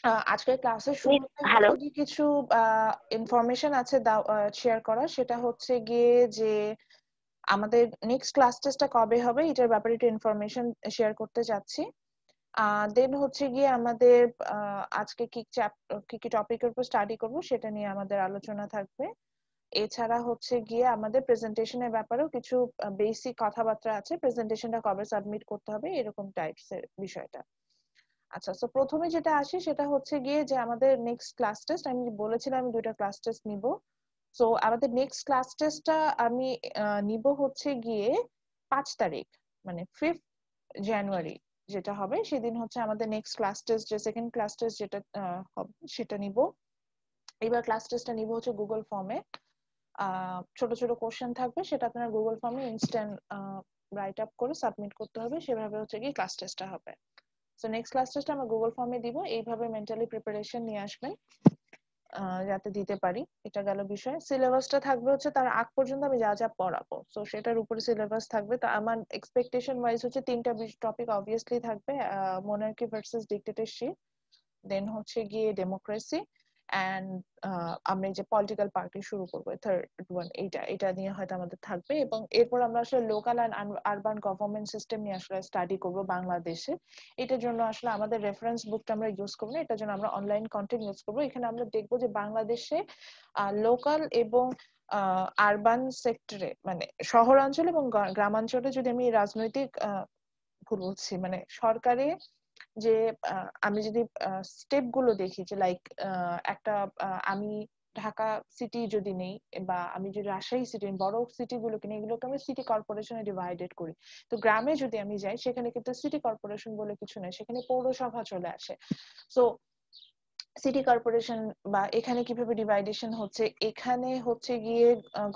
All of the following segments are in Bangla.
আজকের ক্লাসের শুরুতে হ্যালো। হচ্ছে গিয়ে কিছু ইনফরমেশন আছে শেয়ার করা। সেটা হচ্ছে গিয়ে যে আমাদের নেক্সট ক্লাস টেস্টটা কবে হবে এটার ব্যাপারে একটু ইনফরমেশন শেয়ার করতে যাচ্ছি। দেন হচ্ছে গিয়ে আমাদের আজকে কি কি টপিকের উপর স্টাডি করব সেটা নিয়ে আমাদের আলোচনা থাকবে। এছাড়া হচ্ছে গিয়ে আমাদের প্রেজেন্টেশনের ব্যাপারেও কিছু বেসিক কথাবার্তা আছে, প্রেজেন্টেশনটা কবে সাবমিট করতে হবে এরকম টাইপস এর বিষয়টা। আচ্ছা, তো প্রথমে যেটা আসে সেটা হচ্ছে গিয়ে যে আমাদের নেক্সট ক্লাস টেস্ট, আমি বলেছিলাম আমি দুইটা ক্লাস টেস্ট নিব। সো আমাদের নেক্সট ক্লাস টেস্টটা আমি নিব হচ্ছে গিয়ে 5 তারিখ, মানে 5th জানুয়ারি যেটা হবে সেদিন হচ্ছে আমাদের নেক্সট ক্লাস টেস্ট, যে সেকেন্ড ক্লাস টেস্ট যেটা হবে সেটা নিব। এবার ক্লাস টেস্টটা নিব হচ্ছে গুগল ফর্মে। ছোট ছোট কোশ্চেন থাকবে, সেটা আপনার গুগল ফর্মে ইনস্ট্যান্ট রাইট আপ করে সাবমিট করতে হবে, সেভাবে হচ্ছে কি ক্লাস টেস্টটা হবে। সো নেক্সট ক্লাস টেস্ট আমরা গুগল ফর্মে দিব, এইভাবে মেন্টালি প্রিপারেশন নিয়ে আসবেন যাতে দিতে পারি। এটা গেল বিষয়। সিলেবাসটা থাকবে হচ্ছে তার আগ পর্যন্ত আমি যা যা পড়াবো, সো সেটার উপরে সিলেবাস থাকবে। তো আমার এক্সপেকটেশন ওয়াইজ হচ্ছে 3টা টপিক অবভিয়াসলি থাকবে, মোনার্কি ভার্সেস ডিক্টেটরশিপ, দেন হচ্ছে গিয়ে ডেমোক্রেসি, এন্ড আমরা এই যে পলিটিক্যাল পার্টি শুরু করবো থার্ড ওয়ান, এটা নিয়ে হয়তো আমাদের থাকবে। এবং এরপর আমরা আসলে local and urban government system নিয়ে আসলে স্টাডি করব বাংলাদেশে। এটার জন্য আসলে আমাদের রেফারেন্স বুকটা আমরা ইউজ করবো না, এটার জন্য আমরা অনলাইন কন্টেন্ট ইউজ করবো। এখানে আমরা দেখবো যে বাংলাদেশে লোকাল এবং আরবান সেক্টরে, মানে শহরাঞ্চল এবং গ্রামাঞ্চলে, যদি আমি রাজনৈতিক ভুল বলছি, মানে সরকারে যে আমি যদি স্টেপ গুলো দেখি, যে লাইক একটা আমি ঢাকা সিটি যদি নেই, বা আমি যদি রাজশাহী সিটি, বড় সিটি গুলোকে নিই, এগুলোকে আমি সিটি কর্পোরেশনে ডিভাইডেড করি। তো গ্রামে যদি আমি যাই, সেখানে কিন্তু সিটি কর্পোরেশন বলে কিছু নেই, সেখানে পৌরসভা চলে আসে। সো সিটি কর্পোরেশন বা এখানে কিভাবে ডিভাইডেশন হচ্ছে, এখানে হচ্ছে গিয়ে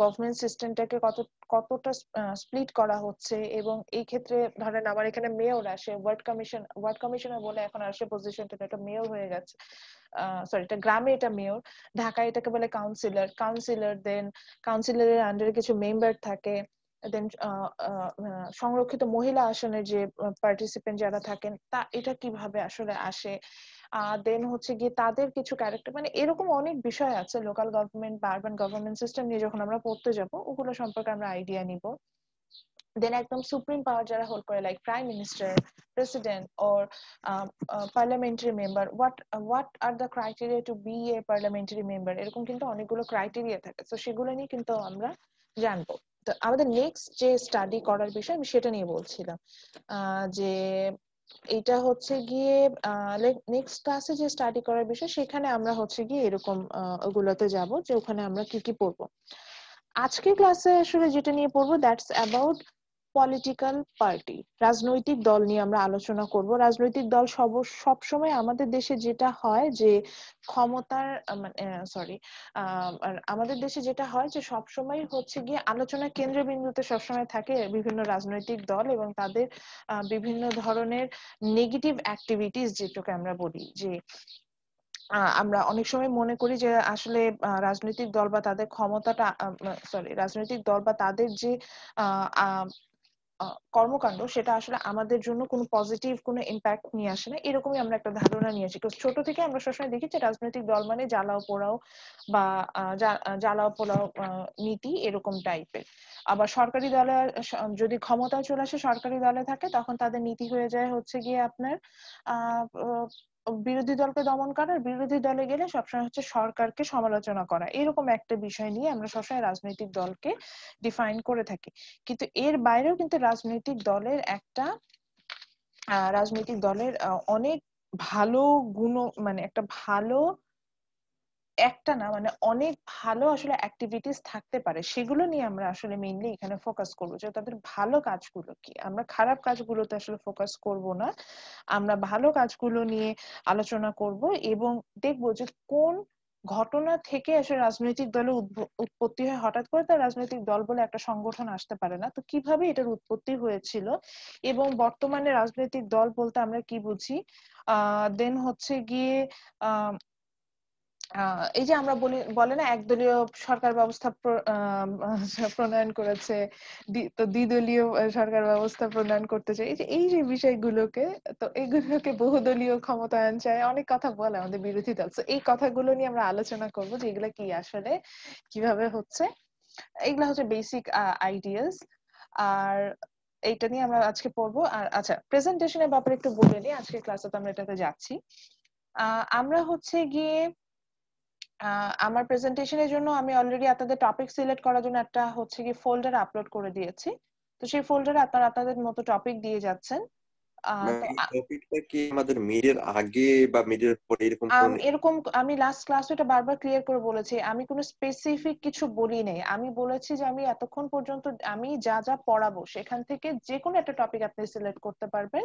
গভর্নমেন্ট সিস্টেমটাকে কতটা স্প্লিট করা হচ্ছে। এবং এই ক্ষেত্রে ধরেন আমার এখানে মেয়র আসে, ওয়ার্ড কমিশনার বলে এখন আসে পজিশনটা, এটা মেয়র হয়ে গেছে। সরি, এটা গ্রামে এটা মেয়র, ঢাকায় এটাকে বলে কাউন্সিলর। দেন কাউন্সিলরের আন্ডারে কিছু মেম্বার থাকে। দেন সংরক্ষিত মহিলা আসনের যে পার্টিসিপেন্ট যারা থাকেন, তা এটা কিভাবে আসলে আসে। দেন হচ্ছে গিয়ে তাদের কিছু ক্যারেক্টার, মানে এরকম অনেক বিষয় আছে লোকাল গভর্নমেন্ট বা আরবান গভর্নমেন্ট সিস্টেম নিয়ে যখন আমরা পড়তে যাব, ওগুলো সম্পর্কে আমরা আইডিয়া নিব। দেন একদম সুপ্রিম পাওয়ার যারা হোল্ড করে, like prime minister, president, or parliamentary member, what are the criteria to be a parliamentary member, এরকম কিন্তু অনেকগুলো ক্রাইটেরিয়া থাকে। তো সেগুলো নিয়ে কিন্তু আমরা জানবো। তো আমাদের নেক্সট যে স্টাডি করার বিষয় আমি সেটা নিয়ে বলছিলাম, যে এটা হচ্ছে গিয়ে নেক্সট ক্লাসে যে স্টাডি করার বিষয়, সেখানে আমরা হচ্ছে গিয়ে এরকম ওগুলোতে যাব, যে ওখানে আমরা কি কি পড়বো। আজকের ক্লাসে আসলে যেটা নিয়ে পড়বো, দ্যাটস অ্যাবাউট পলিটিক্যাল পার্টি, রাজনৈতিক দল নিয়ে আমরা আলোচনা করব। রাজনৈতিক দল সব সময় আমাদের দেশে যেটা হয় যে ক্ষমতার, সরি, আমাদের দেশে যেটা হয় যে সব সময় হচ্ছে গিয়ে আলোচনার কেন্দ্রবিন্দুতে সবসময় থাকে বিভিন্ন রাজনৈতিক দল এবং তাদের বিভিন্ন ধরনের নেগেটিভ অ্যাক্টিভিটিস, যেটাকে আমরা বলি যে আমরা অনেক সময় মনে করি যে আসলে রাজনৈতিক দল বা তাদের ক্ষমতাটা, সরি, রাজনৈতিক দল বা তাদের যে আহ, আহ, কর্মকাণ্ড, সেটা আসলে আমাদের জন্য কোনো পজিটিভ কোনো ইম্প্যাক্ট নিয়ে আসে না, এরকমই আমরা একটা ধারণা নিয়ে আসি। ছোট থেকে আমরা সবসময় দেখি যে রাজনৈতিক দল মানে জ্বালাও পোড়াও বা জ্বালাও পোড়াও নীতি, এরকম টাইপের। আবার সরকারি দলে যদি ক্ষমতায় চলে আসে, সরকারি দলে থাকে, তখন তাদের নীতি হয়ে যায় হচ্ছে গিয়ে আপনার আহ বিরোধী দলকে দমন করা, আর বিরোধী দলে গেলে সবসময় হচ্ছে সরকারকে সমালোচনা করা, এরকম একটা বিষয় নিয়ে আমরা সবসময় রাজনৈতিক দলকে ডিফাইন করে থাকি। কিন্তু এর বাইরেও কিন্তু রাজনৈতিক দলের অনেক ভালো গুণ, মানে একটা না, মানে অনেক ভালো আসলে অ্যাক্টিভিটিস থাকতে পারে, সেগুলো নিয়ে আমরা আসলে মেইনলি এখানে ফোকাস করবো, যে তাদের ভালো কাজগুলো কি। আমরা খারাপ কাজগুলোতে আসলে ফোকাস করব না, আমরা ভালো কাজগুলো নিয়ে আলোচনা করব। এবং দেখবো যে কোন ঘটনা থেকে আসলে রাজনৈতিক দলের উৎপত্তি হয়। হঠাৎ করে তার রাজনৈতিক দল বলে একটা সংগঠন আসতে পারে না, তো কিভাবে এটার উৎপত্তি হয়েছিল এবং বর্তমানে রাজনৈতিক দল বলতে আমরা কি বুঝি। দেন হচ্ছে গিয়ে এই যে আমরা বলে না একদলীয় সরকার ব্যবস্থা প্রণয়ন করেছে, তো দ্বিদলীয় সরকার ব্যবস্থা প্রণয়ন করতে চাই, এই যে বিষয়গুলোকে, তো এইগুলোকে বহুদলীয় ক্ষমতায়ন চায়, অনেক কথা বলে আমাদের বিরোধী দল। তো এই কথাগুলো নিয়ে আমরা আলোচনা করব যে এগুলো কি আসলে কিভাবে হচ্ছে। এগুলা হচ্ছে বেসিক আইডিয়াস। আর এইটা নিয়ে আমরা আজকে পড়বো। আর আচ্ছা, প্রেজেন্টেশনের ব্যাপারে একটু বলে নিই, আজকে ক্লাসে তো আমরা এটাতে যাচ্ছি। আমরা হচ্ছে গিয়ে আমার প্রেজেন্টেশনের জন্য আমি অলরেডি আপনাদের টপিক সিলেক্ট করার জন্য একটা হচ্ছে কি ফোল্ডার আপলোড করে দিয়েছি। তো সেই ফোল্ডারে আপনারা আপনাদের মতো টপিক দিয়ে যাচ্ছেন। তো এই টপিকটা কি আমাদের মিডের আগে বা মিডের পরে এরকম কোন? এরকম আমি লাস্ট ক্লাসে এটা বারবার ক্লিয়ার করে বলেছি, আমি কোনো স্পেসিফিক কিছু বলি নাই। আমি বলেছি যে আমি এতক্ষণ পর্যন্ত আমি যা যা পড়াবো সেখান থেকে যে কোনো একটা টপিক আপনি সিলেক্ট করতে পারবেন,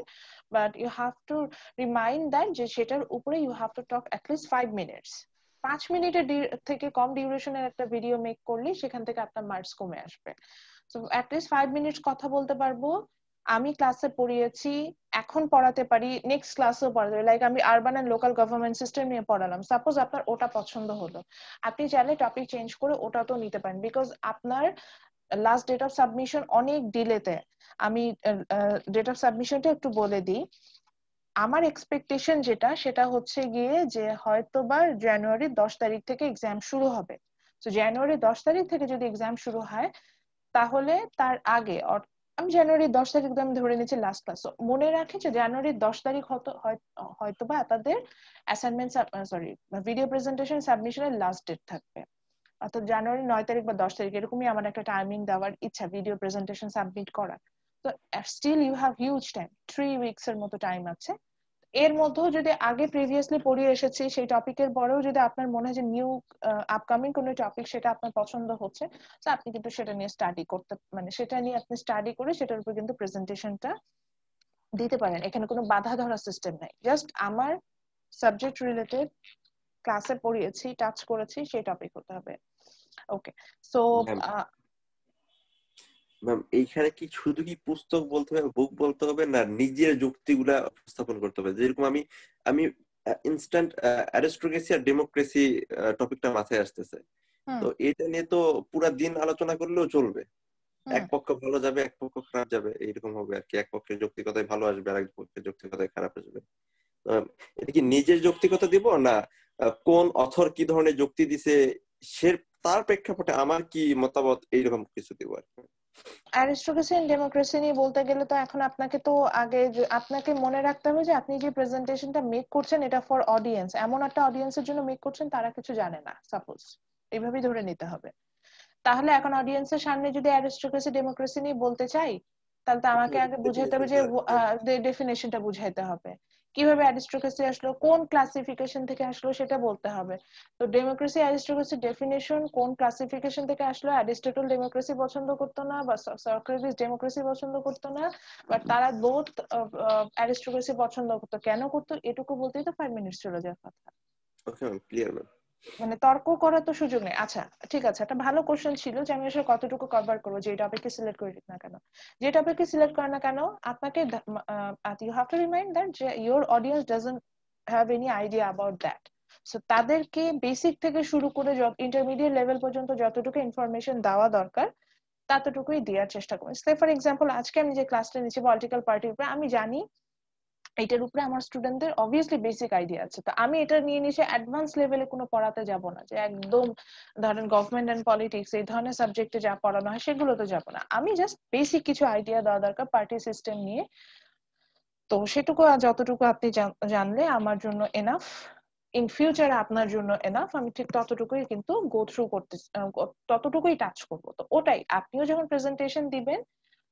but you have to remind that যে সেটার উপরে you have to talk at least 5 minutes. 5 মিনিটের থেকে কম ডিউরেশনের একটা ভিডিও মেক করলে সেখান থেকে আপনার মার্কস কমে আসবে। তো অ্যাটলিস্ট 5 মিনিটস কথা বলতে পারবো। আমি ক্লাসে পড়িয়েছি, এখন পড়াতে পারি, নেক্সট ক্লাসেও পড়াতে পারি। লাইক আমি urban and local government system নিয়ে পড়ালাম, সাপোজ আপনার ওটা পছন্দ হলো, আপনি চাইলে টপিক চেঞ্জ করে ওটা তো নিতে পারেন, বিকজ আপনার লাস্ট ডেট অফ সাবমিশন অনেক ডিলেতে। আমি ডেট অফ সাবমিশনটা একটু বলে দিই। আমার এক্সপেকটেশন যেটা, সেটা হচ্ছে গিয়ে যে হয়তোবা জানুয়ারির 10 তারিখ থেকে এক্সাম শুরু হবে। তো জানুয়ারি 10 তারিখ থেকে যদি এক্সাম শুরু হয়, তাহলে তার আগে আমি জানুয়ারির 10 তারিখ আমি ধরে নিচ্ছি লাস্ট ক্লাস। মনে রাখি যে জানুয়ারির 10 তারিখ হয়তোবা আপনাদের অ্যাসাইনমেন্ট সরি ভিডিও প্রেজেন্টেশন সাবমিশনের লাস্ট ডেট থাকবে। অর্থাৎ জানুয়ারি 9 তারিখ বা 10 তারিখ এরকমই আমার একটা টাইমিং দেওয়ার ইচ্ছা ভিডিও প্রেজেন্টেশন সাবমিট করার। তো still you have huge time, 3 weeks এর মতো টাইম আছে। এর মধ্যেও যদি আগে প্রিভিয়াসলি পড়িয়ে এসেছি সেই টপিকের পরেও যদি আপনার মনে হয় যে নিউ আপকামিং কোনো টপিক সেটা আপনার পছন্দ হচ্ছে, তো আপনি কিন্তু সেটা নিয়ে স্টাডি করতে, মানে সেটা নিয়ে আপনি স্টাডি করে সেটার উপর কিন্তু প্রেজেন্টেশনটা দিতে পারেন। এখানে কোনো বাধা ধরা সিস্টেম নাই, জাস্ট আমার সাবজেক্ট রিলেটেড ক্লাসে পড়িয়েছি, টাচ করেছি সেই টপিক হতে হবে। ওকে, সো ম্যাম, ম্যাম এইখানে কি শুধু কি পুস্তক বলতে হবে, বুক বলতে হবে, না নিজের যুক্তিগুলা উপস্থাপন করতে হবে? যেরকম আমি আমি ইনস্ট্যান্ট অ্যারিস্টোক্রেসি আর ডেমোক্রেসি টপিকটা মাথায় আসতেছে। হুম তো এটা নিয়ে তো পুরা দিন আলোচনা করলেও চলবে। হুম এক পক্ষ ভালো যাবে, এক পক্ষ খারাপ যাবে, এইরকম হবে আর কি। এক পক্ষের যৌক্তিকতায় ভালো আসবে, আর এক পক্ষের যৌক্তিকতায় খারাপ আসবে। এটা কি নিজের যৌক্তিকতা দিব, না কোন অথর কি ধরনের যুক্তি দিছে সে তার প্রেক্ষাপটে আমার কি মতামত, এইরকম কিছু দিব আর কি? অ্যারিস্টোক্রেসি এন্ড ডেমোক্রেসি নিয়ে বলতে গেলে তো এখন আপনাকে তো আগে আপনাকে মনে রাখতে হবে যে আপনি যে প্রেজেন্টেশনটা মেক করছেন এটা ফর অডিয়েন্স, এমন একটা অডিয়েন্সের জন্য মেক করছেন তারা কিছু জানে না, সাপোজ এইভাবেই ধরে নিতে হবে। তাহলে এখন অডিয়েন্সের সামনে যদি অ্যারিস্টোক্রেসি ডেমোক্রেসি নিয়ে বলতে চাই, তাহলে তো আমাকে আগে বুঝাইতে হবে যে ডেফিনেশনটা বুঝাইতে হবে, কিভাবে অ্যারিস্টোক্রেসি আসলো, কোন ক্লাসিফিকেশন থেকে আসলো সেটা বলতে হবে। তো ডেমোক্রেসি অ্যারিস্টোক্রেসি ডেফিনেশন কোন ক্লাসিফিকেশন থেকে আসলো, অ্যারিস্টটল ডেমোক্রেসি পছন্দ করতো না বা সক্রেটিস ডেমোক্রেসি পছন্দ করতো না, বাট তারা বোথ অ্যারিস্টোক্রেসি পছন্দ করতো, কেন করতো এটুকু বলতেই তো 5 মিনিট চলে যাওয়ার কথা। Okay ma'am, clear ma'am. মানে তর্ক করার তো সুযোগ নেই। আচ্ছা ঠিক আছে, একটা ভালো কোশ্চেন ছিল যে আমি আসলে কতটুকু কভার করবো, যে টপিককে সিলেক্ট করি না কেন, যে টপিককে সিলেক্ট করে না কেন, আপনাকে you have to remind that যে your audience doesn't have any idea about that. So তাদেরকে বেসিক থেকে শুরু করে ইন্টারমিডিয়েট লেভেল পর্যন্ত যতটুকু ইনফরমেশন দেওয়া দরকার ততটুকুই দেওয়ার চেষ্টা করি। সে ফর এক্সাম্পল আজকে আমি যে ক্লাসটা নিচ্ছি পলিটিক্যাল পার্টির উপরে, আমি জানি এটার উপরে আমার স্টুডেন্টদের অবভিয়াসলি বেসিক আইডিয়া আছে, তো আমি এটা নিয়ে নিচে অ্যাডভান্স লেভেলে কোনো পড়াতে যাব না, যে একদম ধরেন গভর্নমেন্ট এন্ড পলিটিক্স এই ধরনের সাবজেক্টে যা পড়ানো হয় সেগুলো তো যাব না, আমি জাস্ট বেসিক কিছু আইডিয়া দেওয়া দরকার পার্টি সিস্টেম নিয়ে। তো সেটুকু আর যতটুকু আপনি জানলে আমার জন্য এনাফ, ইন ফিউচার আপনার জন্য এনাফ। আমি ঠিক ততটুকুই কিন্তু গো থ্রু করতে, ততটুকুই টাচ করবো। তো ওটাই আপনিও যখন প্রেজেন্টেশন দিবেন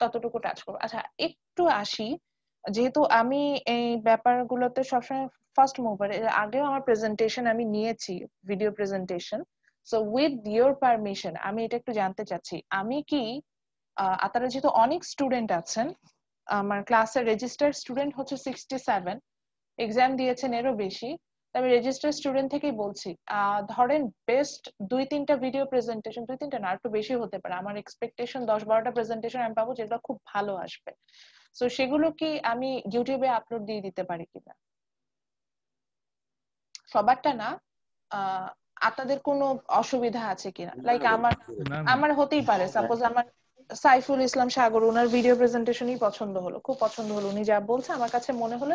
ততটুকু টাচ করবো। আচ্ছা একটু আসি, যেহেতু আমি এই ব্যাপারগুলোতে সবসময় ফার্স্ট মুভার, এর আগেও আমার প্রেজেন্টেশন আমি নিয়েছি, video presentation. So with your permission আমি এটা একটু জানতে চাচ্ছি, আমি কি আপনারা যেহেতু অনেক স্টুডেন্ট আছেন, আমার ক্লাসের রেজিস্টার্ড স্টুডেন্ট হচ্ছে 67, এক্সাম দিয়েছেন এরও বেশি, তবে রেজিস্টার্ড স্টুডেন্ট থেকেই বলছি, ধরেন বেস্ট 2-3টা ভিডিও প্রেজেন্টেশন, 2-3টা না একটু বেশি হতে পারে, আমার এক্সপেকটেশন 10-12টা প্রেজেন্টেশন আমি পাবো যেগুলো খুব ভালো আসবে। তো সেগুলো কি আমি ইউটিউবে আপলোড দিয়ে দিতে পারি কিনা, সবারটা না, আপনাদের কোনো অসুবিধা আছে কিনা? না, লাইক না, আমার না না আমার হতেই পারে, সাপোজ আমার সাইফুল ইসলাম সাগর, ওনার ভিডিও প্রেজেন্টেশনই পছন্দ হলো, খুব পছন্দ হলো, উনি যা বলছে আমার কাছে মনে হলো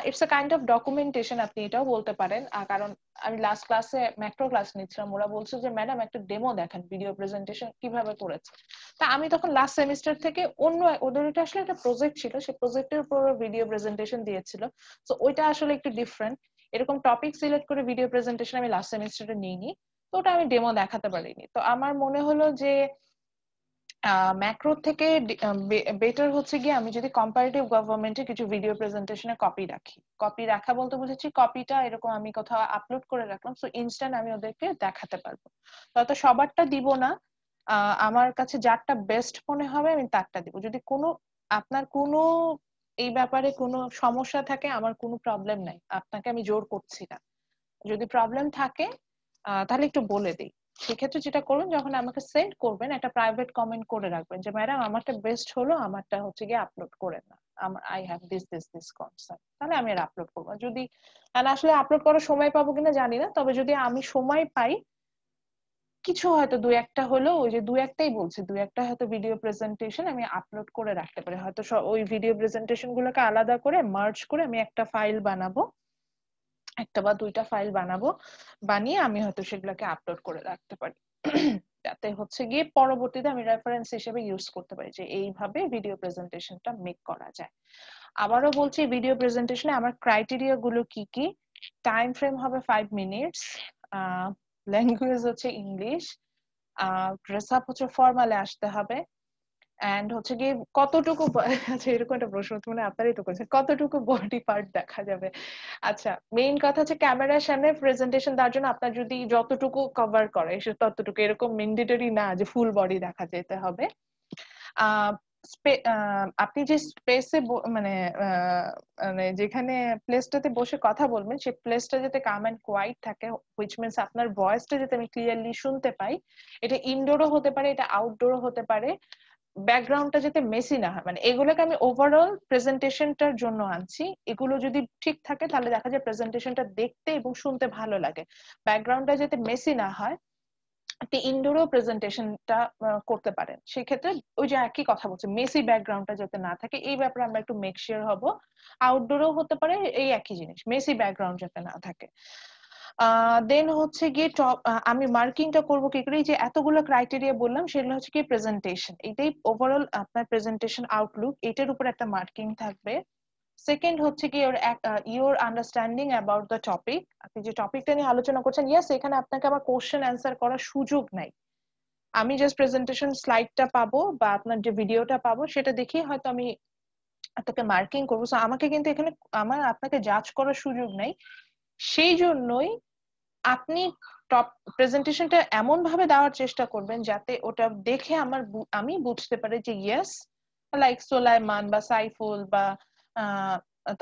it's a kind of documentation, আপনি এটাও বলতে পারেন। কারণ আমি লাস্ট ক্লাসে ম্যাক্রো ক্লাস নিচ্ছিলাম, ওরা বলছে যে ম্যাডাম একটা ডেমো দেখেন ভিডিও প্রেজেন্টেশন কিভাবে করেছে। তা আমি তখন লাস্ট সেমিস্টার থেকে অন্য ওদের এটা আসলে একটা প্রজেক্ট ছিল, সেই প্রজেক্টের উপর ভিডিও প্রেজেন্টেশন দিয়েছিল, তো ওইটা আসলে একটু ডিফারেন্ট। এরকম টপিক সিলেক্ট করে ভিডিও প্রেজেন্টেশন আমি লাস্ট সেমিস্টারে নিইনি, তো ওটা আমি ডেমো দেখাতে পারিনি। তো আমার মনে হলো যে ম্যাক্রো থেকে বেটার হচ্ছে গিয়ে আমি যদি কম্পারেটিভ গভর্নমেন্টে কিছু ভিডিও প্রেজেন্টেশনে কপি রাখি। কপি রাখা বলতে বুঝেছি কপিটা এরকম আমি কোথাও আপলোড করে রাখলাম, সো ইনস্ট্যান্ট আমি ওদেরকে দেখাতে পারবো। হয়তো সবারটা দিব না, আমার কাছে যারটা বেস্ট মনে হবে আমি তারটা দিব। যদি কোনো আপনার কোনো এই ব্যাপারে কোনো সমস্যা থাকে, আমার কোনো প্রবলেম নাই, আপনাকে আমি জোর করছি না। যদি প্রবলেম থাকে তাহলে একটু বলে দিই। সেক্ষেত্রে যেটা করুন, যখন আমাকে সেন্ড করবেন একটা প্রাইভেট কমেন্ট করে রাখবেন যে ম্যাডাম আমারটা বেস্ট হলো, আমারটা হচ্ছে গিয়ে আপলোড করেন না, আই হ্যাভ দিস কনসার্ন, তাহলে আমি আর আপলোড করবো। যদি আসলে আপলোড করার সময় পাবো কিনা জানি না, তবে যদি আমি সময় পাই কিছু হয়তো দু একটা হলো, ওই যে দু একটাই বলছি, দু একটা হয়তো ভিডিও প্রেজেন্টেশন আমি আপলোড করে রাখতে পারি। হয়তো ওই ভিডিও প্রেজেন্টেশন গুলোকে আলাদা করে মার্জ করে আমি একটা ফাইল বানাবো, একটা বা দুইটা ফাইল বানাবো, বানিয়ে আমি হয়তো সেগুলোকে আপলোড করে রাখতে পারি, যাতে হচ্ছে গিয়ে পরবর্তীতে আমি রেফারেন্স হিসেবে ইউজ করতে পারি যে এইভাবে ভিডিও প্রেজেন্টেশনটা মেক করা যায়। আবারও বলছি, ভিডিও প্রেজেন্টেশনে আমার ক্রাইটেরিয়া গুলো কি কি: টাইম ফ্রেম হবে 5 মিনিটস, ল্যাঙ্গুয়েজ হচ্ছে ইংলিশ, ড্রেস আপ হচ্ছে ফর্মালে আসতে হবে, এন্ড হচ্ছে গিয়ে কতটুকু আচ্ছা এরকম একটা প্রশ্ন মানে আপনারই তো করছেন, কতটুকু বডি পার্ট দেখা যাবে। আচ্ছা, মেইন কথা হচ্ছে ক্যামেরার সামনে প্রেজেন্টেশন দেওয়ার জন্য আপনার যদি যতটুকু কভার করে সে ততটুকু, এরকম ম্যান্ডেটরি না যে ফুল বডি দেখা যেতে হবে। আপনি যে স্পেসে মানে মানে যেখানে প্লেসটাতে বসে কথা বলবেন, সেই প্লেসটা যাতে কাম এন্ড কোয়াইট থাকে, হুইচ মিন্স আপনার ভয়েসটা যাতে আমি ক্লিয়ারলি শুনতে পাই। এটা ইনডোরও হতে পারে, এটা আউটডোরও হতে পারে। ব্যাকগ্রাউন্ডটা যাতে মেসি না হয়, মানে এগুলোকে আমি ওভারঅল প্রেজেন্টেশনটার জন্য আনছি। এগুলো যদি ঠিক থাকে তাহলে দেখা যায় প্রেজেন্টেশনটা দেখতে এবং শুনতে ভালো লাগে। ব্যাকগ্রাউন্ডটা যাতে মেসি না হয়, আপনি ইনডোরও প্রেজেন্টেশনটা করতে পারেন। সেক্ষেত্রে ওই যে একই কথা বলছি, মেসি ব্যাকগ্রাউন্ডটা যাতে না থাকে, এই ব্যাপারে আমরা একটু মেক শিওর হব। আউটডোরও হতে পারে, এই একই জিনিস, মেসি ব্যাকগ্রাউন্ড যাতে না থাকে। দেন হচ্ছে গিয়ে আমি মার্কিংটা করবো কি করে, যে এতগুলো ক্রাইটেরিয়া বললাম সেগুলো হচ্ছে কি প্রেজেন্টেশন, এটাই ওভারঅল আপনার প্রেজেন্টেশন আউটলুক, এটার উপর একটা মার্কিং থাকবে। সেকেন্ড হচ্ছে কি your understanding about the topic, আপনি যে টপিকটা নিয়ে আলোচনা করছেন, ইয়েস এখানে আপনাকে আবার কোশ্চেন অ্যান্সার করার সুযোগ নাই। আমি জাস্ট প্রেজেন্টেশন স্লাইডটা পাবো বা আপনার যে ভিডিওটা পাবো সেটা দেখেই হয়তো আমি আপনাকে মার্কিং করবো, সো আমাকে কিন্তু এখানে আপনাকে জাজ করার সুযোগ নাই। সেই জন্যই আপনি টপ প্রেজেন্টেশনটা এমন ভাবে দেওয়ার চেষ্টা করবেন যাতে ওটা দেখে আমি বুঝতে পারি যে ইয়েস, লাইক সোলাইমান বা সাইফুল বা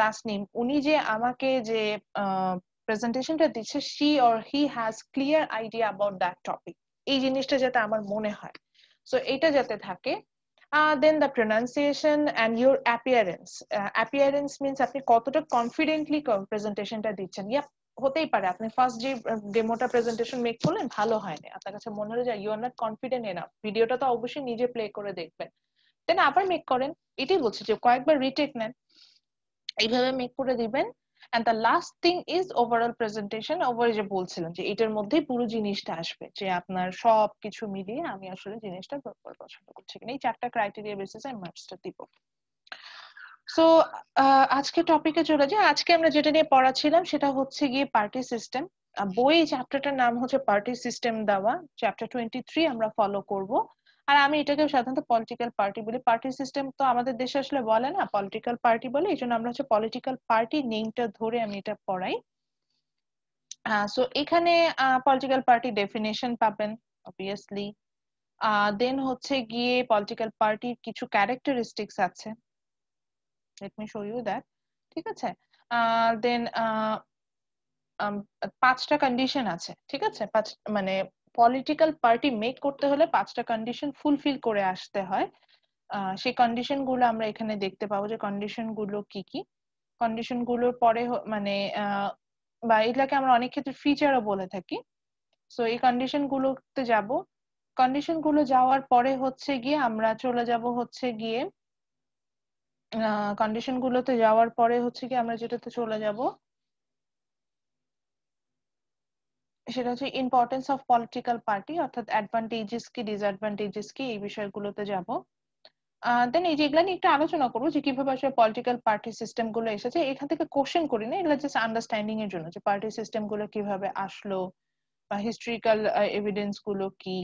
তাসনিম, উনি যে আমাকে যে প্রেজেন্টেশনটা দিচ্ছে, she or he has clear idea about that topic, এই জিনিসটা যাতে আমার মনে হয়, সো এটা যাতে থাকে। Then the pronunciation and your appearance. Appearance means আপনি কতটা কনফিডেন্টলি প্রেজেন্টেশনটা দিচ্ছেন। হতেই পারে আপনি ফার্স্ট যে ডেমোটা প্রেজেন্টেশন মেক করলেন ভালো হয়নি, আপনার কাছে মনে হলো যে you are not confident enough, ভিডিওটা তো অবশ্যই নিজে প্লে করে দেখবেন, দেন আবার মেক করেন। এটাই বলছি যে কয়েকবার রিটেক নেন, এইভাবে মেক করে দিবেন। And the last thing is overall presentation. Over যে বলছিলাম যে এটার মধ্যেই পুরো জিনিসটা আসবে, যে আপনার সব কিছু মিলিয়ে আমি আসলে জিনিসটা পছন্দ করছি কিনা, এই চারটা ক্রাইটেরিয়া বেসিসে আমি মার্কসটা দিব। সো আজকে টপিকে চলে যাই। আজকে আমরা যেটা নিয়ে পড়াছিলাম সেটা হচ্ছে গিয়ে পার্টি সিস্টেম। বই চ্যাপ্টারটার নাম হচ্ছে পার্টি সিস্টেম দেওয়া, চ্যাপ্টার 23 আমরা ফলো করব। আর আমি এটাকে সাধারণত পলিটিক্যাল পার্টি বলি, পার্টি সিস্টেম তো আমাদের দেশে আসলে বলে না, পলিটিক্যাল পার্টি বলে, এই জন্য আমরা হচ্ছে পলিটিক্যাল পার্টি নেমটা ধরে আমি এটা পড়াই। সো এখানে পলিটিক্যাল পার্টি ডেফিনেশন পাবেন অবভিয়াসলি। দেন হচ্ছে গিয়ে পলিটিক্যাল পার্টির কিছু ক্যারেক্টারিস্টিক্স আছে, let me show you that, ঠিক আছে। দেন পাঁচটা কন্ডিশন আছে, ঠিক আছে, মানে পলিটিক্যাল পার্টি মেক করতে হলে পাঁচটা কন্ডিশন ফুলফিল করে আসতে হয়। সেই কন্ডিশন গুলো আমরা এখানে দেখতে পাবো, যে কন্ডিশন গুলো কি কি। কন্ডিশন গুলোর পরে মানে বা এটাকে আমরা অনেক ক্ষেত্রে ফিচারও বলে থাকি। সো এই কন্ডিশন গুলোতে যাব, কন্ডিশন গুলো যাওয়ার পরে হচ্ছে গিয়ে আমরা চলে যাব হচ্ছে গিয়ে কন্ডিশন গুলোতে যাওয়ার পরে হচ্ছে গিয়ে আমরা যেটাতে চলে যাব সেটা হচ্ছে ইম্পর্টেন্স অফ পলিটিক্যাল পার্টি, অর্থাৎ অ্যাডভান্টেজেস কি ডিসঅ্যাডভান্টেজেস কি এই বিষয়গুলোতে যাব। দেন এই যে এগুলা নিয়ে একটু আলোচনা করবো যে কিভাবে আসলে পলিটিক্যাল পার্টি সিস্টেম গুলো এসেছে, এখান থেকে কোশ্চেন করি না, এগুলো জাস্ট আন্ডারস্ট্যান্ডিং এর জন্য যে পার্টি সিস্টেম গুলো কিভাবে আসলো বা হিস্ট্রিক্যাল এভিডেন্স গুলো কি,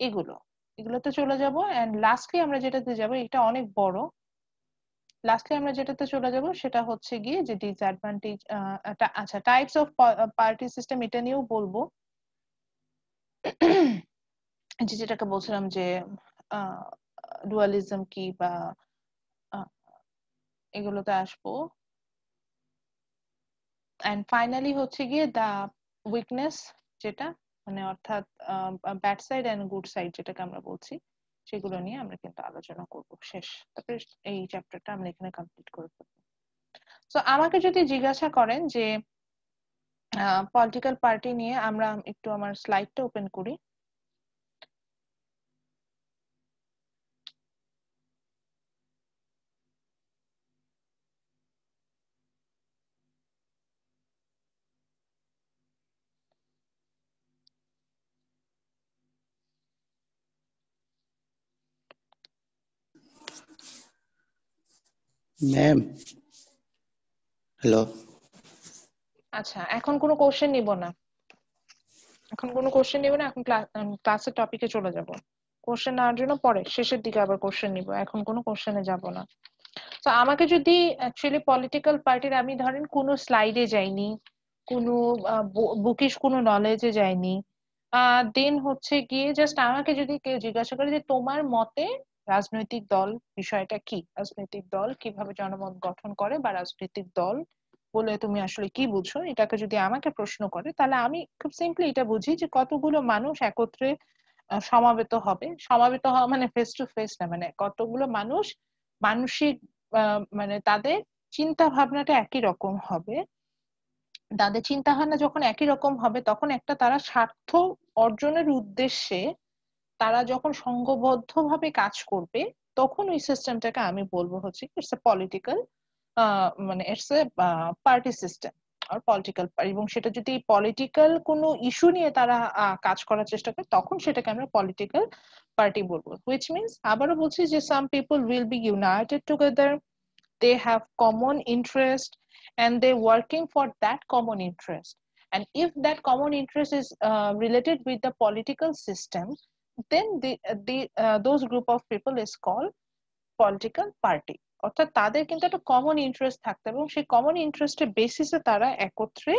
এগুলো এগুলোতে চলে যাব। এন্ড লাস্টলি আমরা যেটাতে যাব, এটা অনেক বড়, লাস্টলি আমরা যেটাতে চলে যাব সেটা হচ্ছে গিয়ে যে ডিসঅ্যাডভান্টেজ, আচ্ছা টাইপস অফ পার্টি সিস্টেম এটা নিয়েও বলবো, যে যেটাকে বলছিলাম যে ডুয়ালিজম কি বা এগুলোতে আসবো। এন্ড ফাইনালি হচ্ছে গিয়ে দা উইকনেস, যেটা মানে অর্থাৎ bad side and good side যেটাকে আমরা বলছি, সেগুলো নিয়ে আমরা কিন্তু আলোচনা করব শেষ। তারপরে এই চ্যাপ্টারটা আমরা এখানে কমপ্লিট করে ফেলবো। তো আমাকে যদি জিজ্ঞাসা করেন যে পলিটিক্যাল পার্টি নিয়ে, আমরা একটু আমার স্লাইডটা ওপেন করি। Ma'am hello. আচ্ছা, এখন কোনো কোশ্চেন নিব না, এখন কোনো কোশ্চেন নিব না, এখন ক্লাসের টপিকে চলে যাব। কোশ্চেন নেওয়ার জন্য পরে শেষের দিকে আবার কোশ্চেন নিব, এখন কোনো কোশ্চেনে যাব না। তো আমাকে যদি অ্যাকচুয়ালি পলিটিক্যাল পার্টির, আমি ধরেন কোনো স্লাইডে যাইনি, কোনো বুকিশ কোনো নলেজে যাইনি, দেন হচ্ছে গিয়ে জাস্ট আমাকে যদি কেউ জিজ্ঞাসা করে যে তোমার মতে রাজনৈতিক দল বিষয়টা কি, রাজনৈতিক দল কিভাবে জনমত গঠন করে বা রাজনৈতিক দল বলে তুমি আসলে কি বুঝো, এটাকে যদি আমাকে প্রশ্ন করে, তাহলে আমি খুব সিম্পলি এটা বুঝি যে কতগুলো মানুষ একত্রে সমাবেত হবে। সমাবেত হওয়া মানে ফেস টু ফেস না, মানে কতগুলো মানুষ মানসিক মানে তাদের চিন্তা ভাবনাটা একই রকম হবে। তাদের চিন্তা ভাবনা যখন একই রকম হবে, তখন একটা তারা স্বার্থ অর্জনের উদ্দেশ্যে তারা যখন সংঘবদ্ধভাবে কাজ করবে, তখন ওই সিস্টেমটাকে আমি বলবো হচ্ছে ইটস এ পলিটিক্যাল, মানে ইটস এ পার্টি সিস্টেম আর পলিটিক্যাল। এবং সেটা যদি পলিটিক্যাল কোনো ইস্যু নিয়ে তারা কাজ করার চেষ্টা করে, তখন সেটাকে আমরা পলিটিক্যাল পার্টি বলবো। হুইচ মিনস, আবারও বলছি যে some people will be United together, they have common interest, and they're working for that common interest. And if that common interest is related with the political system, then those group of people is called political party. অর্থাৎ তাদের কিন্তু একটা কমন ইন্টারেস্ট থাকতে হবে, এবং সেই কমন ইন্টারেস্টের বেসিসে তারা একত্রে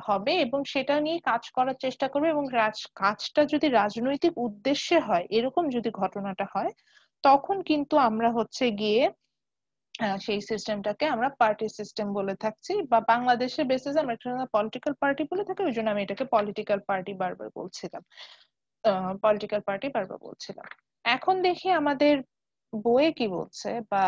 হবে এবং সেটা নিয়ে কাজ করার চেষ্টা করবে। এবং কাজটা যদি রাজনৈতিক উদ্দেশ্যে হয়, এরকম যদি ঘটনাটা হয়, তখন কিন্তু আমরা হচ্ছে গিয়ে সেই সিস্টেমটাকে আমরা পার্টি সিস্টেম বলে থাকছি, বা বাংলাদেশের বেসিসে আমরা এটা পলিটিক্যাল পার্টি বলে থাকি, ওই জন্য আমি এটাকে পলিটিক্যাল পার্টি বারবার বলছিলাম, পলিটিক্যাল পার্টি বারবার বলছিলাম। এখন দেখি আমাদের বইয়ে কি বলছে বা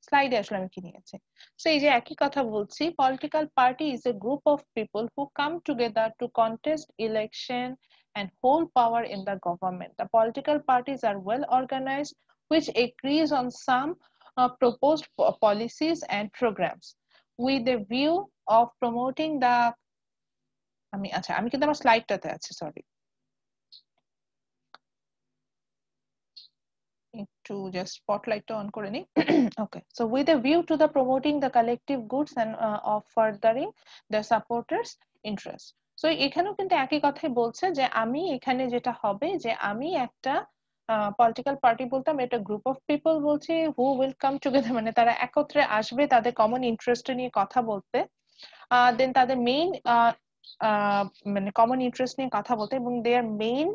স্লাইডে আসলে আমি কি নিয়েছি। তো এই যে একই কথা বলছি, political party is a group of people who come together to contest election and hold power in the government. The political parties are well organized, which agrees on some proposed policies and programs with a view of promoting the, আমি কিন্তু আমার স্লাইডটাতে আছি, সরি, একটু জাস্ট স্পটলাইটটা অন করে নিই। Okay, so with a view to the promoting the collective goods and of furthering the supporters interest. So এখানেও কিন্তু একই কথাই বলছে যে আমি এখানে যেটা হবে যে আমি একটা পলিটিক্যাল পার্টি বলতাম, এটা গ্রুপ অফ পিপল বলছি হু উইল কাম টুগেদার, মানে তারা একত্রে আসবে তাদের কমন ইন্টারেস্ট নিয়ে কথা বলতে, দেন তাদের মেইন মানে কমন ইন্টারেস্ট নিয়ে কথা বলতে, এবং দেয়ার মেইন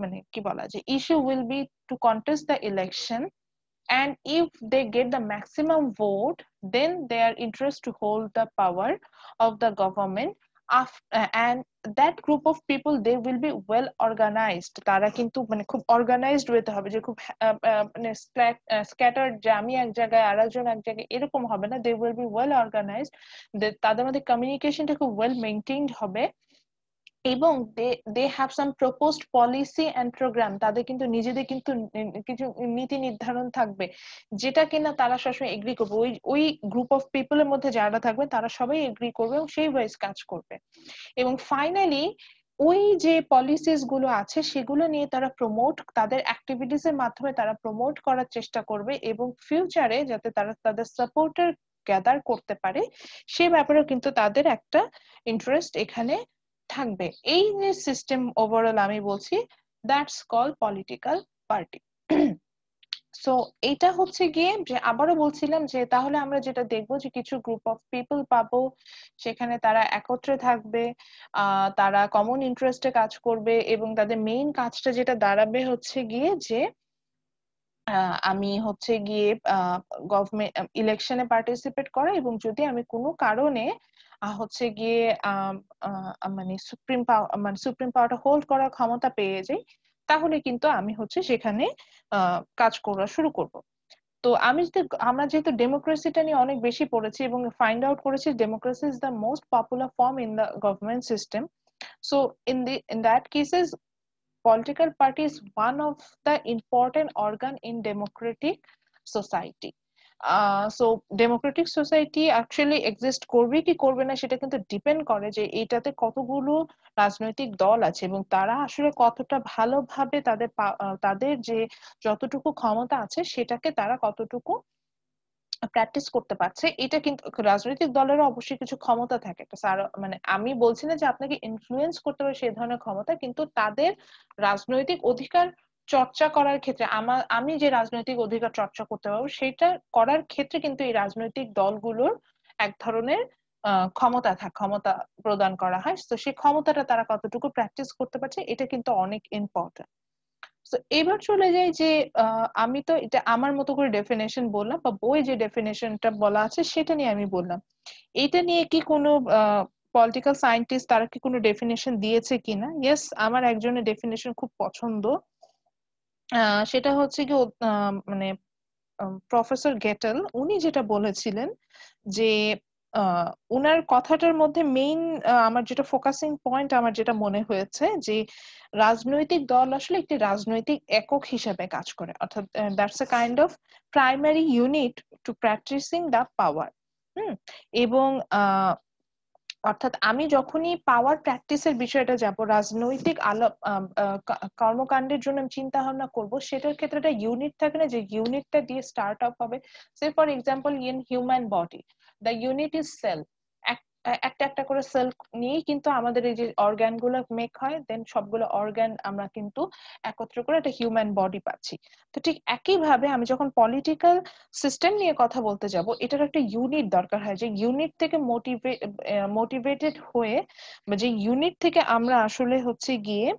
মানে কি বলা যায় issue will be to contest the election, and if they get the maximum vote, then they are interested to hold the power of the government. And that group of people, they will be well organized. তারা কিন্তু মানে খুব অর্গানাইজড হতে হবে, যে খুব মানে স্ক্যাটার্ড, যে আমি এক জায়গায় আরেকজন এক জায়গায় এরকম হবে না। they will be well organized, তাদের মধ্যে কমিউনিকেশনটা খুব ওয়েল মেইনটেইনড হবে, এবং they have some proposed policy and program, তাদের কিন্তু নিজেদের কিন্তু কিছু নীতি নির্ধারণ থাকবে যেটা কিনা তারা সবসময় এগ্রি করবে, ওই গ্রুপ অফ পিপলের মধ্যে যারা থাকবে তারা সবাই এগ্রি করবে এবং সেই ওয়াইজ কাজ করবে। এবং ফাইনালি ওই যে পলিসিস গুলো আছে সেগুলো নিয়ে তারা প্রমোট, তাদের অ্যাক্টিভিটিস এর মাধ্যমে তারা প্রমোট করার চেষ্টা করবে এবং ফিউচারে যাতে তারা তাদের সাপোর্টার গ্যাদার করতে পারে সে ব্যাপারেও কিন্তু তাদের একটা ইন্টারেস্ট এখানে থাকবে। এই যে সিস্টেম ওভারঅল আমি বলছি that's call political party. So এটা হচ্ছে গিয়ে যে আবারও বলছিলাম যে তাহলে আমরা যেটা দেখবো যে কিছু গ্রুপ অফ পিপল পাবো, সেখানে তারা একত্রে থাকবে, তারা কমন ইন্টারেস্টে কাজ করবে এবং তাদের মেইন কাজটা যেটা দাঁড়াবে হচ্ছে গিয়ে যে আমি হচ্ছে গিয়ে গভর্নমেন্ট ইলেকশনে পার্টিসিপেট করা এবং যদি আমি কোনো কারণে হচ্ছে গিয়ে মানে সুপ্রিম পাওয়ারটা হোল্ড করার ক্ষমতা পেয়ে যাই তাহলে কিন্তু আমি হচ্ছে সেখানে কাজ করা শুরু করব। তো আমরা যেহেতু ডেমোক্রেসিটা নিয়ে অনেক বেশি পড়েছি এবং ফাইন্ড আউট করেছি democracy is the most popular form in the government system. So in that cases political party is one of the important organ in democratic society. So Democratic society actually exist করবে কি করবে না সেটা কিন্তু ডিপেন্ড করে যে এইটাতে কতগুলো রাজনৈতিক দল আছে এবং তারা আসলে কতটা ভালোভাবে তাদের যে যতটুকু ক্ষমতা আছে সেটাকে তারা কতটুকু প্র্যাকটিস করতে পারছে। এটা কিন্তু রাজনৈতিক দলেরও অবশ্যই কিছু ক্ষমতা থাকে, একটা মানে আমি বলছি না যে আপনাকে ইনফ্লুয়েন্স করতে হবে সেই ধরনের ক্ষমতা, কিন্তু তাদের রাজনৈতিক অধিকার চর্চা করার ক্ষেত্রে আমি যে রাজনৈতিক অধিকার চর্চা করতে পারবো সেটা করার ক্ষেত্রে কিন্তু এই রাজনৈতিক দলগুলোর এক ধরনের ক্ষমতা প্রদান করা হয়। তো সেই ক্ষমতাটা তারা কতটুকু প্র্যাকটিস করতে পারছে এটা কিন্তু অনেক ইম্পর্টেন্ট। তো এবার চলে যাই যে আমি তো এটা আমার মতো করে ডেফিনেশন বললাম বা বই যে ডেফিনেশনটা বলা আছে সেটা নিয়ে আমি বললাম। এটা নিয়ে কি কোনো পলিটিক্যাল সায়েন্টিস্ট তারা কি কোনো ডেফিনেশন দিয়েছে কিনা? ইয়েস, আমার একজনের ডেফিনেশন খুব পছন্দ। সেটা হচ্ছে কি মানে প্রফেসর গেটেল উনি যেটা বলেছিলেন যে উনার কথাটার মধ্যে মেইন আমার যেটা ফোকাসিং পয়েন্ট আমার যেটা মনে হয়েছে যে রাজনৈতিক দল আসলে একটি রাজনৈতিক একক হিসেবে কাজ করে, অর্থাৎ that's a kind of primary unit to practising the power. এবং অর্থাৎ আমি যখনই পাওয়ার প্র্যাকটিসের বিষয়টা যাব, রাজনৈতিক কর্মকাণ্ডের জন্য আমি চিন্তা ভাবনা করবো, সেটার ক্ষেত্রে একটা ইউনিট থাকে না যে ইউনিটটা দিয়ে স্টার্ট আপ হবে। Say for example in human body the unit is cell, একটা একটা করে সেল নিয়েই কিন্তু আমাদের এই যে অর্গান গুলো মেক হয়, দেন সবগুলো অর্গান আমরা কিন্তু একত্র করে একটা হিউম্যান বডি পাচ্ছি। তো ঠিক একই ভাবে আমি যখন পলিটিক্যাল সিস্টেম নিয়ে কথা বলতে যাব এটার একটা ইউনিট দরকার হয়, যে ইউনিট থেকে মোটিভেটেড হয়ে যে ইউনিট থেকে আমরা আসলে হচ্ছে গিয়ে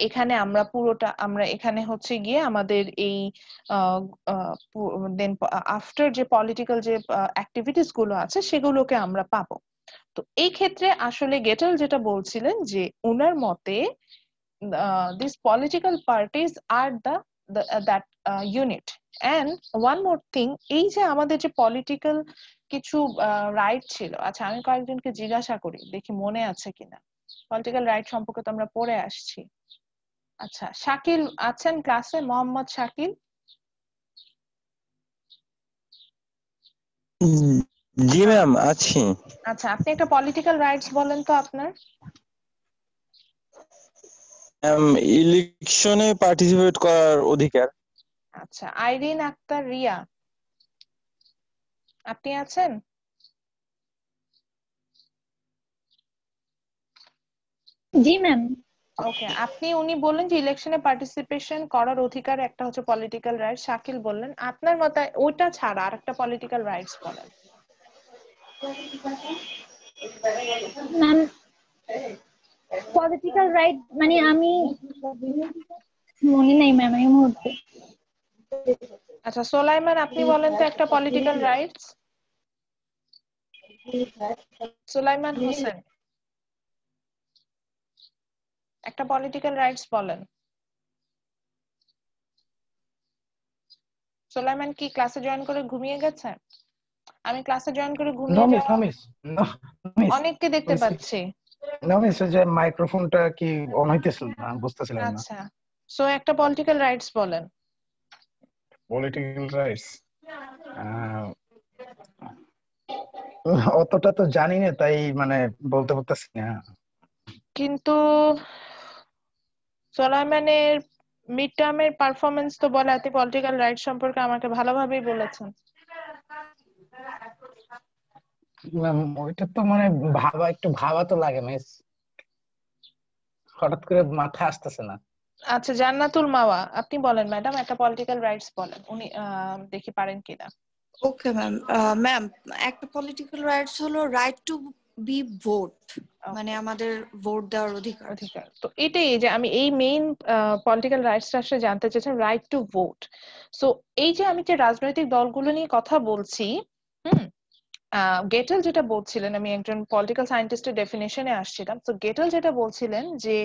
এখানে আমরা এখানে হচ্ছে গিয়ে আমাদের এই দেন আফটার যে পলিটিক্যাল যে অ্যাক্টিভিটিস গুলো আছে সেগুলোকে আমরা পাবো। তো এই ক্ষেত্রে আসলে গেটেল যেটা বলছিলেন যে উনার মতে these political parties are that unit. And one more thing, এই যে আমাদের যে পলিটিক্যাল কিছু রাইট ছিল, আচ্ছা আমি কয়েকজনকে জিজ্ঞাসা করি দেখি মনে আছে কিনা। পলিটিক্যাল রাইট সম্পর্কে তো আমরা পড়ে আসছি। আচ্ছা, শাকিল আছেন ক্লাসে? মোহাম্মদ শাকিল? জি ম্যাম আছি। আচ্ছা, আপনি একটা পলিটিক্যাল রাইটস বলেন তো আপনার। ইলেকশনে পার্টিসিপেট করার অধিকার। আচ্ছা, আইরিন আক্তার রিয়া আপনি আছেন? জি ম্যাম। ওকে, উনি বললেন যে ইলেকশনে পার্টিসিপেশন করার অধিকার একটা হচ্ছে পলিটিক্যাল রাইট। শাকিল বললেন আপনার মতে ওটা ছাড়া আরেকটা পলিটিক্যাল রাইটস বলেন। ম্যাম পলিটিক্যাল রাইট মানে আমি মনে নাই ম্যাম এই মুহূর্তে। আচ্ছা সোলাইমান আপনি বলেন তো একটা পলিটিক্যাল রাইটস। সুলাইমান হোসেন একটা পলিটিক্যাল রাইটস বলেন। সুলাইমান কি ক্লাসে জয়েন করে ঘুমিয়ে গেছে? আমি ক্লাসে জয়েন করে ঘুমিয়ে যাওয়া অনেককে দেখতে পাচ্ছি। না মিস, যে মাইক্রোফোনটা কি অন হইতেছিল না, বুঝতেছিলাম না। আচ্ছা, সো একটা পলিটিক্যাল রাইটস বলেন। পলিটিক্যাল রাইটস অতটা তো জানি না, তাই মানে বলতে পারতেছি না। কিন্তু সোলাইমানের মিড টার্মের পারফরমেন্স তো বলে আপনি পলিটিক্যাল রাইট সম্পর্কে আমাকে ভালোভাবেই বলেছেন। ওইটা তো মানে একটু ভাবা তো লাগে মিস, হঠাৎ করে মাথায় আসতেছে না। আচ্ছা, জান্নাতুল মাওয়া আপনি বলেন ম্যাডাম, একটা পলিটিক্যাল রাইটস বলেন, উনি দেখি পারেন কিনা। Okay ma'am. ম্যাম, একটা পলিটিক্যাল রাইটস হলো রাইট টু বি ভোট, মানে আমাদের ভোট দেওয়ার অধিকার। অধিকার তো এটাই যে আমি এই মেইন পলিটিক্যাল রাইটসটা আসলে জানতে চাইছেন, রাইট টু ভোট। সো এই যে আমি যে রাজনৈতিক দলগুলো নিয়ে কথা বলছি, গেটেল যেটা বলছিলেন, আমি একজন পলিটিক্যাল সায়েন্টিস্টের ডেফিনেশনে আসছিলাম, তো গেটেল যেটা বলছিলেন যে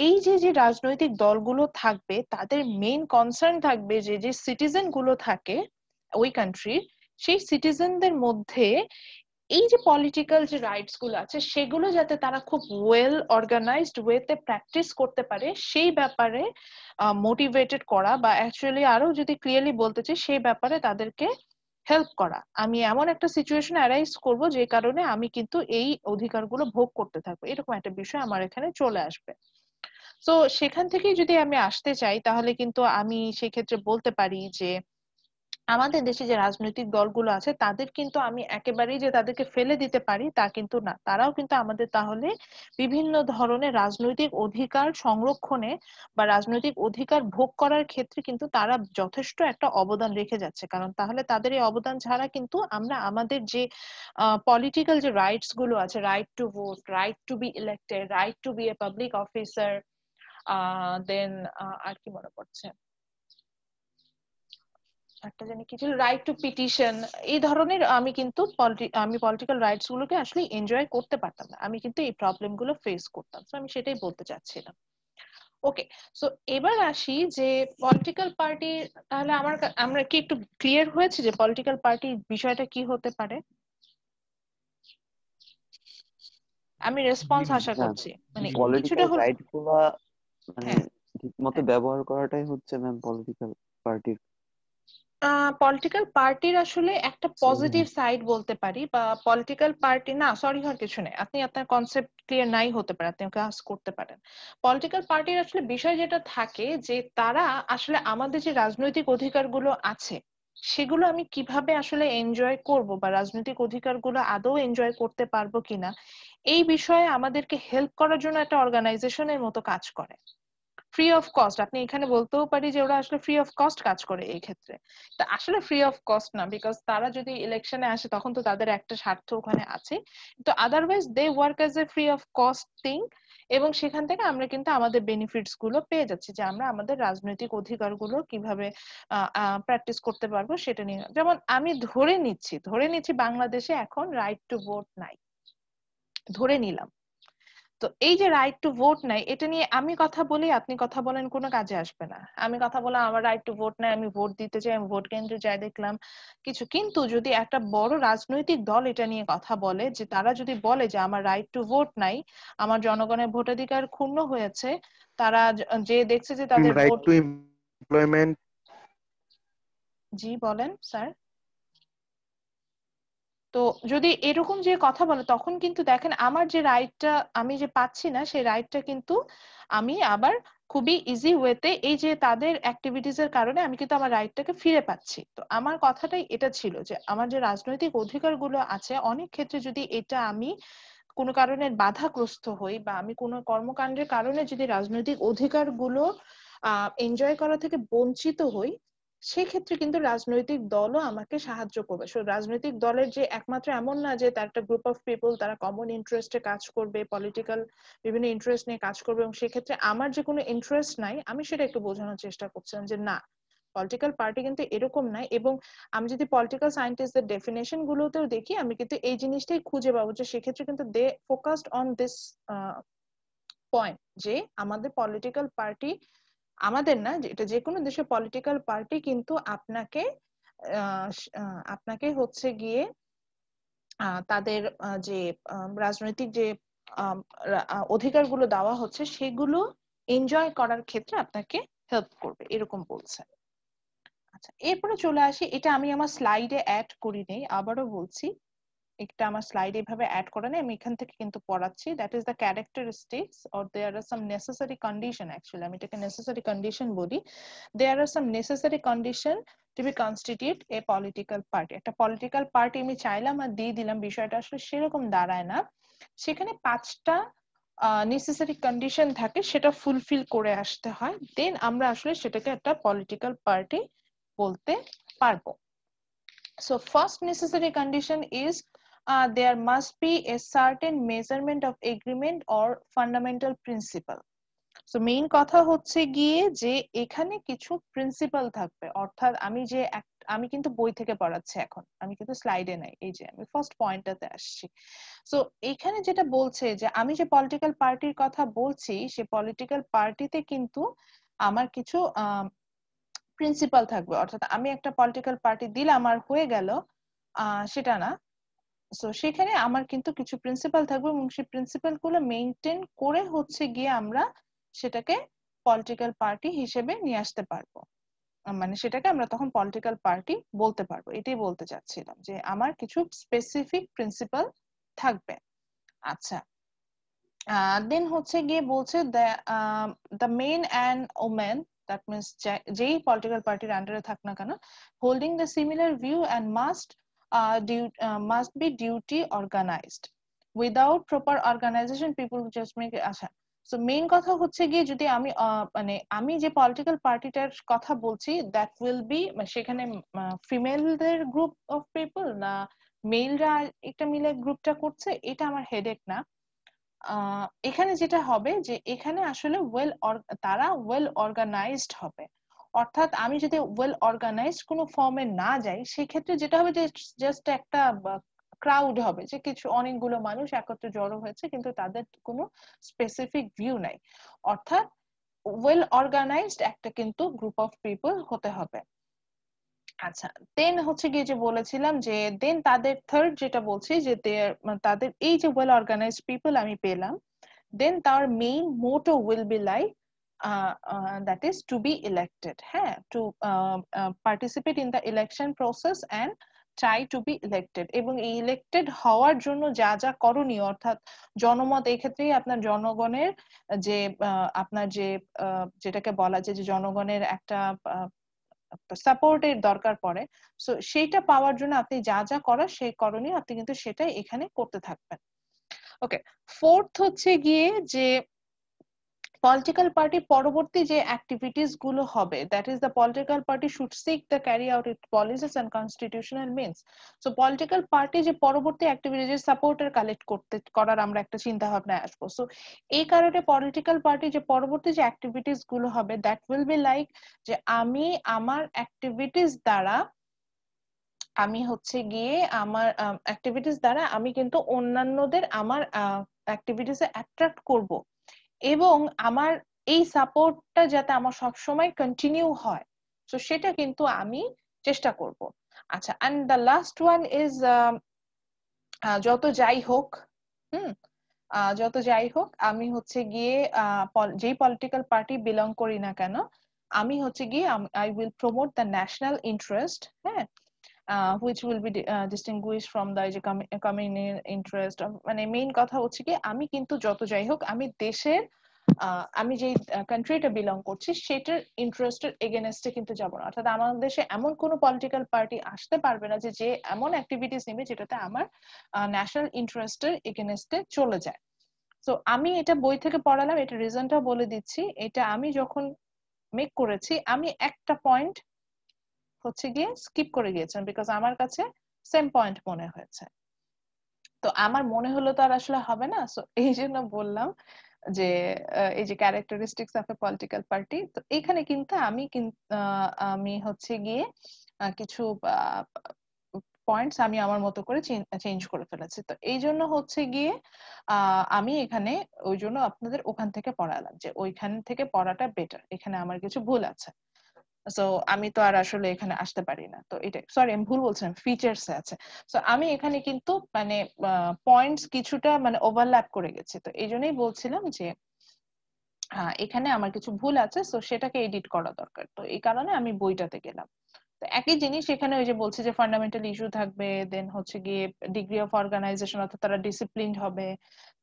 এই যে যে রাজনৈতিক দলগুলো থাকবে তাদের মেইন কনসার্ন থাকবে যে যে সিটিজেন গুলো থাকে ওই কান্ট্রির, সেই সিটিজেনদের মধ্যে এই যে পলিটিক্যাল যে রাইটস গুলো আছে সেগুলো যাতে তারা খুব ওয়েল অর্গানাইজড ওয়েতে প্র্যাকটিস করতে পারে, সেই ব্যাপারে মোটিভেটেড করা, বা অ্যাকচুয়ালি আরো যদি ক্লিয়ারলি বলতে চাই সেই ব্যাপারে তাদেরকে হেল্প করা। আমি এমন একটা সিচুয়েশন অ্যারাইজ করব যে কারণে আমি কিন্তু এই অধিকারগুলো ভোগ করতে থাকবো, এরকম একটা বিষয় আমার এখানে চলে আসবে। তো সেখান থেকেই যদি আমি আসতে চাই তাহলে কিন্তু আমি সেক্ষেত্রে বলতে পারি যে আমাদের দেশে যে রাজনৈতিক দলগুলো আছে তাদের কিন্তু আমি একেবারেই যে তাদেরকে ফেলে দিতে পারি তা কিন্তু না, তারাও কিন্তু আমাদের তাহলে বিভিন্ন ধরনের রাজনৈতিক অধিকার সংরক্ষণে বা রাজনৈতিক অধিকার ভোগ করার ক্ষেত্রে কিন্তু তারা যথেষ্ট একটা অবদান রেখে যাচ্ছে। কারণ তাহলে তাদের এই অবদান ছাড়া কিন্তু আমরা আমাদের যে পলিটিক্যাল যে রাইটস গুলো আছে, right to vote, right to be elected, right to be a public officer, then আর কি মনে পড়ছে, একটা জানি কি ছিল, রাইট টু পিটিশন, এই ধরনের আমি কিন্তু আমি পলিটিক্যাল রাইটস গুলোকে আসলে এনজয় করতে পারতাম না, আমি কিন্তু এই প্রবলেম গুলো ফেস করতাম। তো আমি সেটাই বলতে চাচ্ছিলাম। ওকে, সো এবার আসি যে পলিটিক্যাল পার্টি, তাহলে আমরা কি একটু ক্লিয়ার হয়েছে যে পলিটিক্যাল পার্টি বিষয়টা কি হতে পারে? আমি রেসপন্স আশা হ্যাঁ, করছি, মানে কিছুটা পলিটিক্যাল হলো। রাইট গুলা মানে হ্যাঁ, ঠিক মতো ব্যবহার করাটাই হচ্ছে ম্যাম পলিটিক্যাল পার্টির। পলিটিক্যাল পার্টির আসলে একটা পজিটিভ সাইড বলতে পারি, বা পলিটিক্যাল পার্টি না, সরি হওয়ার কিছু নেই, আপনি আপনার কনসেপ্ট ক্লিয়ার নাই হতে পারে, আপনি কাজ করতে পারেন। পলিটিক্যাল পার্টির আসলে বিষয় যেটা থাকে যে তারা আসলে আমাদের যে রাজনৈতিক অধিকারগুলো আছে সেগুলো আমি কিভাবে আসলে এনজয় করব, বা রাজনৈতিক অধিকারগুলো আদৌ এনজয় করতে পারবো কিনা, এই বিষয়ে আমাদেরকে হেল্প করার জন্য একটা অর্গানাইজেশনের মতো কাজ করে ফ্রি অফ কস্ট। আপনি এখানে বলতেও পারি যে ওরা আসলে ফ্রি অফ কস্ট কাজ করে এই ক্ষেত্রে। তা আসলে ফ্রি অফ কস্ট না, বিকজ তারা যদি ইলেকশনে আসে তখন তো তাদের একটা স্বার্থ ওখানে আছে, তো otherwise they work as a free of cost thing, এবং সেখান থেকে আমরা কিন্তু আমাদের বেনিফিটস গুলো পেয়ে যাচ্ছি, যে আমরা আমাদের রাজনৈতিক অধিকারগুলো কিভাবে প্র্যাকটিস করতে পারবো সেটা নিয়ে। যেমন আমি ধরে নিচ্ছি বাংলাদেশে এখন রাইট টু ভোট নাই, ধরে নিলাম। তো এই যে রাইট টু ভোট নাই, এটা নিয়ে আমি কথা বলি আপনি কথা বলেন, কোনো কাজে আসবে না। আমি কথা বললাম আমার রাইট টু ভোট নাই, আমি ভোট দিতে চাই, আমি ভোট কেন্দ্রে যাই, দেখলাম কিছু। কিন্তু যদি একটা বড় রাজনৈতিক দল এটা নিয়ে কথা বলে, যে তারা যদি বলে যে আমার রাইট টু ভোট নাই, আমার জনগণের ভোটাধিকার ক্ষুণ্ণ হয়েছে, তারা যে দেখছে যে তাদের রাইট ভোট। To employment. জি বলেন স্যার। তো যদি এরকম যে কথা বলে তখন কিন্তু দেখেন আমার যে রাইটটা আমি যে পাচ্ছি না, সেই রাইটটা কিন্তু আমি আবার খুবই ইজি ওয়েতে এই যে তাদের অ্যাক্টিভিটিস এর কারণে আমি কিন্তু আমার রাইটটাকে ফিরে পাচ্ছি। তো আমার কথাটাই এটা ছিল যে আমার যে রাজনৈতিক অধিকারগুলো আছে অনেক ক্ষেত্রে যদি এটা আমি কোনো কারণে বাধাগ্রস্ত হই, বা আমি কোনো কর্মকাণ্ডের কারণে যদি রাজনৈতিক অধিকারগুলো এনজয় করা থেকে বঞ্চিত হই, সেক্ষেত্রে কিন্তু রাজনৈতিক দলও আমাকে সাহায্য করবে। রাজনৈতিক দলের যে একমাত্র এমন না যে তার একটা গ্রুপ অফ পিপল তারা কমন ইন্টারেস্টে কাজ করবে, পলিটিক্যাল বিভিন্ন ইন্টারেস্ট নিয়ে কাজ করবে, এবং সেক্ষেত্রে আমার যে কোনো ইন্টারেস্ট নাই, আমি সেটা একটু বোঝানোর চেষ্টা করছিলাম যে না, পলিটিক্যাল পার্টি কিন্তু এরকম নাই। এবং আমি যদি পলিটিক্যাল সায়েন্টিস্টদের ডেফিনেশন গুলোতেও দেখি, আমি কিন্তু এই জিনিসটাই খুঁজে পাবো যে সেক্ষেত্রে কিন্তু দে ফোকাসড অন দিস পয়েন্ট, যে আমাদের পলিটিক্যাল পার্টি, আমাদের না, এটা যে কোনো দেশের পলিটিক্যাল পার্টি কিন্তু আপনাকে আপনাকে হচ্ছে গিয়ে তাদের যে রাজনৈতিক যে অধিকারগুলো দেওয়া হচ্ছে সেগুলো এনজয় করার ক্ষেত্রে আপনাকে হেল্প করবে, এরকম বলছে। আচ্ছা, এরপরে চলে আসি, এটা আমি আমার স্লাইডে অ্যাড করি নেই, আবারও বলছি, একটা আমার স্লাইডে এভাবে অ্যাড করা নেই, আমি এখান থেকে কিন্তু পড়াচ্ছি। That is the characteristics or there are some necessary condition, actually আমি এটাকে নেসেসারি কন্ডিশন বলি। There are some necessary condition to be constitute a political party. একটা পলিটিক্যাল পার্টি আমি চাইলাম আর দিয়ে দিলাম, বিষয়টা আসলে সেরকম দাঁড়ায় না। সেখানে 5টা নেসেসারি কন্ডিশন থাকে, সেটা ফুলফিল করে আসতে হয়, দেন আমরা আসলে সেটাকে একটা পলিটিক্যাল পার্টি বলতে পারবো। So first necessary condition is there must be a certain measurement of agreement or fundamental principle. So main কথা হচ্ছে গিয়ে যে এখানে কিছু প্রিন্সিপাল থাকবে, অর্থাৎ আমি কিন্তু বই থেকে পড়াচ্ছি এখন, আমি কিন্তু স্লাইডে নাই, এই যে আমি ফার্স্ট পয়েন্টটাতে আসছি। সো এখানে যেটা বলছে যে আমি যে পলিটিক্যাল পার্টির কথা বলছি, সে পলিটিক্যাল পার্টিতে কিন্তু আমার কিছু প্রিন্সিপাল থাকবে, অর্থাৎ আমি একটা পলিটিক্যাল পার্টি দিলাম আর হয়ে গেল সেটা না। সো সেখানে আমার কিন্তু কিছু প্রিন্সিপাল থাকবে এবং সেই প্রিন্সিপাল গুলো মেইনটেইন করে হচ্ছে গিয়ে আমরা সেটাকে পলিটিক্যাল পার্টি হিসেবে নিয়ে আসতে পারবো, মানে সেটাকে আমরা তখন পলিটিক্যাল পার্টি বলতে পারবো। এটাই বলতে চাচ্ছিলাম যে আমার কিছু স্পেসিফিক প্রিন্সিপাল থাকবে। আচ্ছা, দেন হচ্ছে গিয়ে বলছে the men and women, that means যেই পলিটিক্যাল পার্টির আন্ডারে থাক না কেন, holding the similar view and must be duty organized. Without proper organization people just make আচ্ছা, সো মেইন কথা হচ্ছে গিয়ে যদি আমি মানে আমি যে পলিটিক্যাল পার্টিটার কথা বলছি দ্যাট উইল বি, সেখানে ফিমেলদের গ্রুপ অফ পিপল না মেলরা একটা মিলে গ্রুপটা করছে, এটা আমার হেডেক না। এখানে যেটা হবে যে এখানে আসলে তারা ওয়েল অর্গানাইজড হবে, অর্থাৎ আমি যদি ওয়েল অর্গানাইজড কোনো ফর্মে না যাই, সেক্ষেত্রে যেটা হবে যে জাস্ট একটা ক্রাউড হবে, যে কিছু অনেকগুলো মানুষ একত্রে জড়ো হয়েছে কিন্তু তাদের কোনো স্পেসিফিক ভিউ নাই, অর্থাৎ ওয়েল অর্গানাইজড একটা কিন্তু গ্রুপ অফ পিপল হতে হবে। আচ্ছা, দেন হচ্ছে গিয়ে যে বলেছিলাম যে দেন তাদের থার্ড যেটা বলছি যে তাদের এই যে ওয়েল অর্গানাইজড পিপল আমি পেলাম, দেন তার main motto will be like that is to be elected, হ্যাঁ, to participate in the election process and try to be elected, এবং এই ইলেক্টেড হওয়ার জন্য যা যা করণীয়, অর্থাৎ জনমত, এই ক্ষেত্রেই আপনার জনগণের যে আপনার যে যেটাকে বলা যায় যে জনগণের একটা সাপোর্টের দরকার পড়ে, সো সেইটা পাওয়ার জন্য আপনি যা যা করার সেই করণীয় আপনি কিন্তু সেটাই এখানে করতে থাকবেন। ওকে, ফোর্থ হচ্ছে গিয়ে যে পলিটিক্যাল পার্টি পরবর্তী যে অ্যাক্টিভিটিস গুলো হবে, that is the political party should seek the carry out it policies and constitutional means. So political party যে পরবর্তী অ্যাক্টিভিটিস সাপোর্টার কালেক্ট করার আমরা একটা চিন্তা ভাবনায় আসবো। সো এই কারণে পলিটিক্যাল পার্টি যে পরবর্তী যে অ্যাক্টিভিটিস গুলো হবে দ্যাট উইল বি লাইক যে আমি আমার অ্যাক্টিভিটিস দ্বারা আমি হচ্ছে গিয়ে আমার অ্যাক্টিভিটিস দ্বারা আমি কিন্তু অন্যান্যদের আমার অ্যাক্টিভিটিসে অ্যাট্রাক্ট করব, এবং আমার এই সাপোর্টটা যাতে আমার সবসময় কন্টিনিউ হয়, তো সেটা কিন্তু আমি চেষ্টা করব। আচ্ছা, and the last one is যত যাই হোক, যত যাই হোক আমি হচ্ছে গিয়ে যেই পলিটিক্যাল পার্টি বিলং করি না কেন, আমি হচ্ছে গিয়ে I will promote the national interest, হ্যাঁ, which will be distinguished from the communal interest, মানে মেইন কথা হচ্ছে কি আমি কিন্তু যত যাই হোক আমি দেশের আমি যে কান্ট্রিটা বিলং করছি সেটার ইন্টারেস্টের এগেনস্টে কিন্তু যাব না, অর্থাৎ আমাদের দেশে এমন কোনো পলিটিক্যাল পার্টি আসতে পারবে না যে এমন অ্যাক্টিভিটিস নেবে যেটাতে আমার ন্যাশনাল ইন্টারেস্টের এগেনস্টে চলে যায়। তো আমি এটা বই থেকে পড়ালাম, এটা রিজনটা বলে দিচ্ছি। এটা আমি যখন মেক করেছি আমি একটা পয়েন্ট হচ্ছে গিয়ে স্কিপ করে গিয়েছেন, বিকজ আমার কাছে সেম পয়েন্ট মনে হয়েছে, তো আমার মনে হলো তো আর আসলে হবে না, সো এই জন্য বললাম যে এই যে characteristics of A political party, তো এখানে কিন্তু আমি হচ্ছে গিয়ে কিছু পয়েন্টস আমি আমার মতো করে চেঞ্জ করে ফেলেছি, তো এই জন্য হচ্ছে গিয়ে আমি এখানে ওই জন্য আপনাদের ওখান থেকে পড়ালাম যে ওইখান থেকে পড়াটা বেটার, এখানে আমার কিছু ভুল আছে। সো আমি তো আর আসলে এখানে আসতে পারি না, তো এটা সরি আমি ভুল বলছিলাম, ফিচার্স আছে। সো আমি এখানে কিন্তু মানে পয়েন্টস কিছুটা মানে ওভারল্যাপ করে গেছি, তো এই জন্যই বলছিলাম যে এখানে আমার কিছু ভুল আছে, সো সেটাকে এডিট করা দরকার, তো এই কারণে আমি বইটাতে গেলাম। তো একই জিনিস এখানে ওই যে বলছি যে ফান্ডামেন্টাল ইস্যু থাকবে, দেন হচ্ছে গিয়ে ডিগ্রি অফ অর্গানাইজেশন, অর্থাৎ তারা ডিসিপ্লিনড হবে,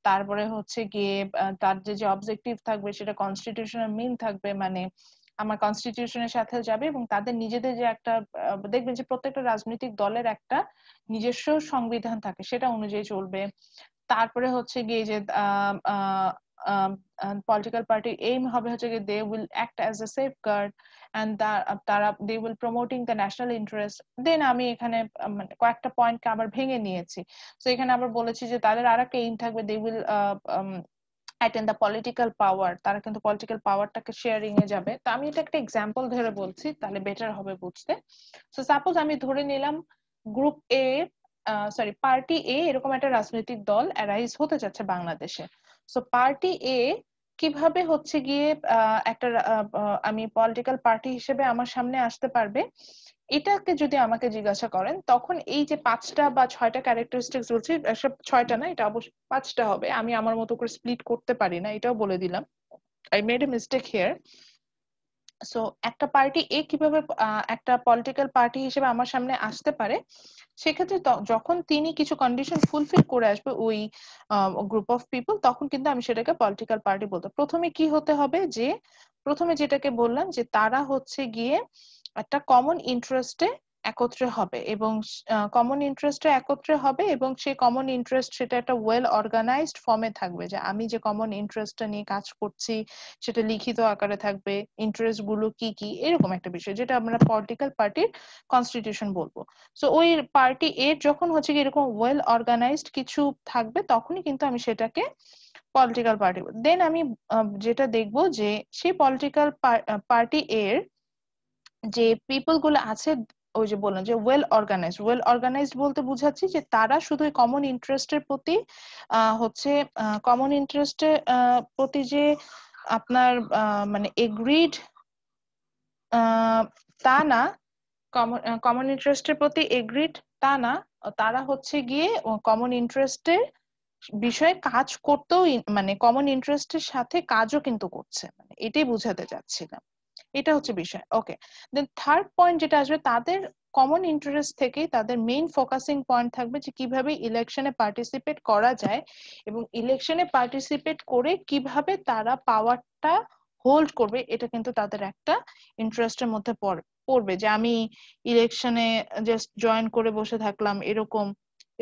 তারপরে হচ্ছে গিয়ে তার যে অবজেক্টিভ থাকবে সেটা কনস্টিটিউশনাল মিন থাকবে, মানে আমার কনস্টিটিউশনের সাথে যাবে, এবং তাদের নিজেদের যে একটা দেখবেন যে প্রত্যেকটা রাজনৈতিক দলের একটা নিজস্ব সংবিধান থাকে, সেটা অনুযায়ী চলবে। তারপরে হচ্ছে গিয়ে যে পলিটিক্যাল পার্টির এইম হবে হচ্ছে গিয়ে they will act as a safeguard and তারা they will promoting the national interest. Then আমি এখানে মানে কয়েকটা পয়েন্টকে আবার ভেঙে নিয়েছি। তো এখানে আবার বলেছি যে তাদের আরেকটা এইম থাকবে, they will attend the political power, তারা কিন্তু পলিটিক্যাল পাওয়ারটাকে শেয়ারিং এ যাবে। তো আমি এটা একটা এক্সাম্পল ধরে বলছি, তাহলে বেটার হবে বুঝতে। সো সাপোজ আমি ধরে নিলাম গ্রুপ এ সরি পার্টি এ এরকম একটা রাজনৈতিক দল অ্যারাইজ হতে যাচ্ছে বাংলাদেশে। সো পার্টি এ কিভাবে হচ্ছে গিয়ে একটা আমি পলিটিক্যাল পার্টি হিসেবে আমার সামনে আসতে পারবে, এটাকে যদি আমাকে জিজ্ঞাসা করেন, তখন এই যে 5টা বা 6টা ক্যারেক্টারিস্টিক্স বলছি, এসব 6টা না, এটা অবশ্যই 5টা হবে, আমি আমার মতো করে স্প্লিট করতে পারি না, এটাও বলে দিলাম, I made a mistake here. So একটা পার্টি এ কিভাবে একটা পলিটিক্যাল পার্টি হিসেবে আমার সামনে আসতে পারে, সেক্ষেত্রে যখন তিনি কিছু কন্ডিশন ফুলফিল করে আসবে ওই গ্রুপ অফ পিপল, তখন কিন্তু আমি সেটাকে পলিটিক্যাল পার্টি বলতে। প্রথমে কি হতে হবে, যে প্রথমে যেটাকে বললাম যে তারা হচ্ছে গিয়ে একটা কমন ইন্টারেস্টে একত্রে হবে, এবং কমন ইন্টারেস্টে একত্রে হবে, এবং সেই কমন ইন্টারেস্ট সেটা একটা ওয়েল অর্গানাইজড ফর্মে থাকবে, যে আমি যে কমন ইন্টারেস্টটা নিয়ে কাজ করছি সেটা লিখিত আকারে থাকবে, ইন্টারেস্ট গুলো কি কি, এরকম একটা বিষয়, যেটা আমরা পলিটিক্যাল পার্টির কনস্টিটিউশন বলবো। সো ওই পার্টি এর যখন হচ্ছে কি এরকম ওয়েল অর্গানাইজড কিছু থাকবে, তখনই কিন্তু আমি সেটাকে পলিটিক্যাল পার্টি। দেন আমি যেটা দেখবো যে সেই পলিটিক্যাল পার্টি এর যে পিপল গুলো আছে, ওই যে বললাম যে ওয়েল অর্গানাইজড বলতে বুঝাচ্ছি যে তারা শুধু কমন ইন্টারেস্টের প্রতি হচ্ছে কমন ইন্টারেস্টের প্রতি যে আপনার মানে এগ্রিড তা না, কমন ইন্টারেস্টের প্রতি এগ্রিড তা না, তারা হচ্ছে গিয়ে কমন ইন্টারেস্টের বিষয়ে কাজ করতেও মানে কমন ইন্টারেস্টের সাথে কাজও কিন্তু করছে, মানে এটাই বুঝাতে চাচ্ছিলাম, এটা হচ্ছে বিষয়। ওকে, দেন থার্ড পয়েন্ট যেটা আসবে, তাদের কমন ইন্টারেস্ট থেকে তাদের মেইন ফোকাসিং পয়েন্ট থাকবে যে কিভাবে ইলেকশনে পার্টিসিপেট করা যায়, এবং ইলেকশনে পার্টিসিপেট করে কিভাবে তারা পাওয়ারটা হোল্ড করবে, এটা কিন্তু তাদের একটা ইন্টারেস্টের মধ্যে পড়বে, যে আমি ইলেকশনে জাস্ট জয়েন করে বসে থাকলাম এরকম,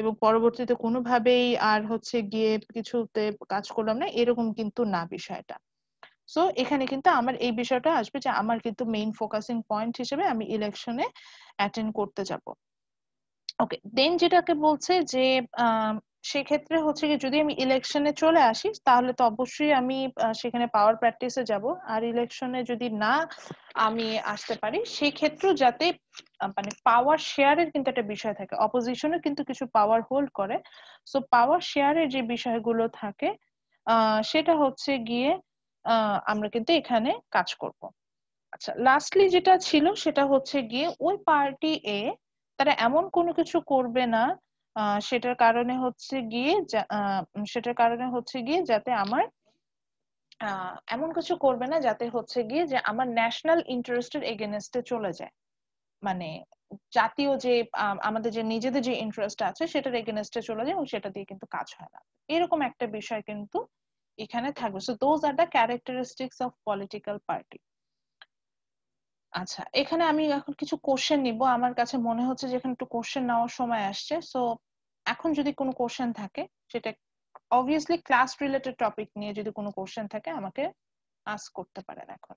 এবং পরবর্তীতে কোনোভাবেই আর হচ্ছে গিয়ে কিছুতে কাজ করলাম না, এরকম কিন্তু না বিষয়টা। সো এখানে কিন্তু আমার এই বিষয়টা আসবে যে আমার কিন্তু মেইন ফোকাসিং পয়েন্ট হিসেবে আমি ইলেকশনে অ্যাটেন্ড করতে যাব। ওকে, দেন যেটাকে বলছে যে সেক্ষেত্রে হচ্ছে কি যদি আমি ইলেকশনে চলে আসি, তাহলে তো অবশ্যই আমি সেখানে পাওয়ার প্র্যাকটিসে যাব, আর ইলেকশনে যদি না আমি আসতে পারি, সেই ক্ষেত্রেও যাতে মানে পাওয়ার শেয়ারের কিন্তু একটা বিষয় থাকে, অপোজিশনে কিন্তু কিছু পাওয়ার হোল্ড করে। সো পাওয়ার শেয়ারের যে বিষয়গুলো থাকে সেটা হচ্ছে গিয়ে আমরা কিন্তু এখানে কাজ করব। আচ্ছা, লাস্টলি যেটা ছিল সেটা হচ্ছে গিয়ে ওই পার্টি এ তারা এমন কোনো কিছু করবে না সেটার কারণে হচ্ছে গিয়ে যাতে আমার এমন কিছু করবে না যাতে হচ্ছে গিয়ে যে আমার ন্যাশনাল ইন্টারেস্টের এগেনস্টে চলে যায়, মানে জাতীয় যে আমাদের যে নিজেদের যে ইন্টারেস্ট আছে সেটার এগেনস্টে চলে যায়, এবং সেটা দিয়ে কিন্তু কাজ হয় না, এরকম একটা বিষয় কিন্তু এখানে থাকবে। So those are the characteristics of political party. আচ্ছা, এখানে আমি এখন কিছু কোশ্চেন নিব, আমার কাছে মনে হচ্ছে যে এখানে একটু কোশ্চেন নেওয়ার সময় আসছে। সো এখন যদি কোনো কোশ্চেন থাকে, সেটা অবভিয়াসলি ক্লাস রিলেটেড টপিক নিয়ে যদি কোনো কোশ্চেন থাকে আমাকে আস্ক করতে পারেন এখন।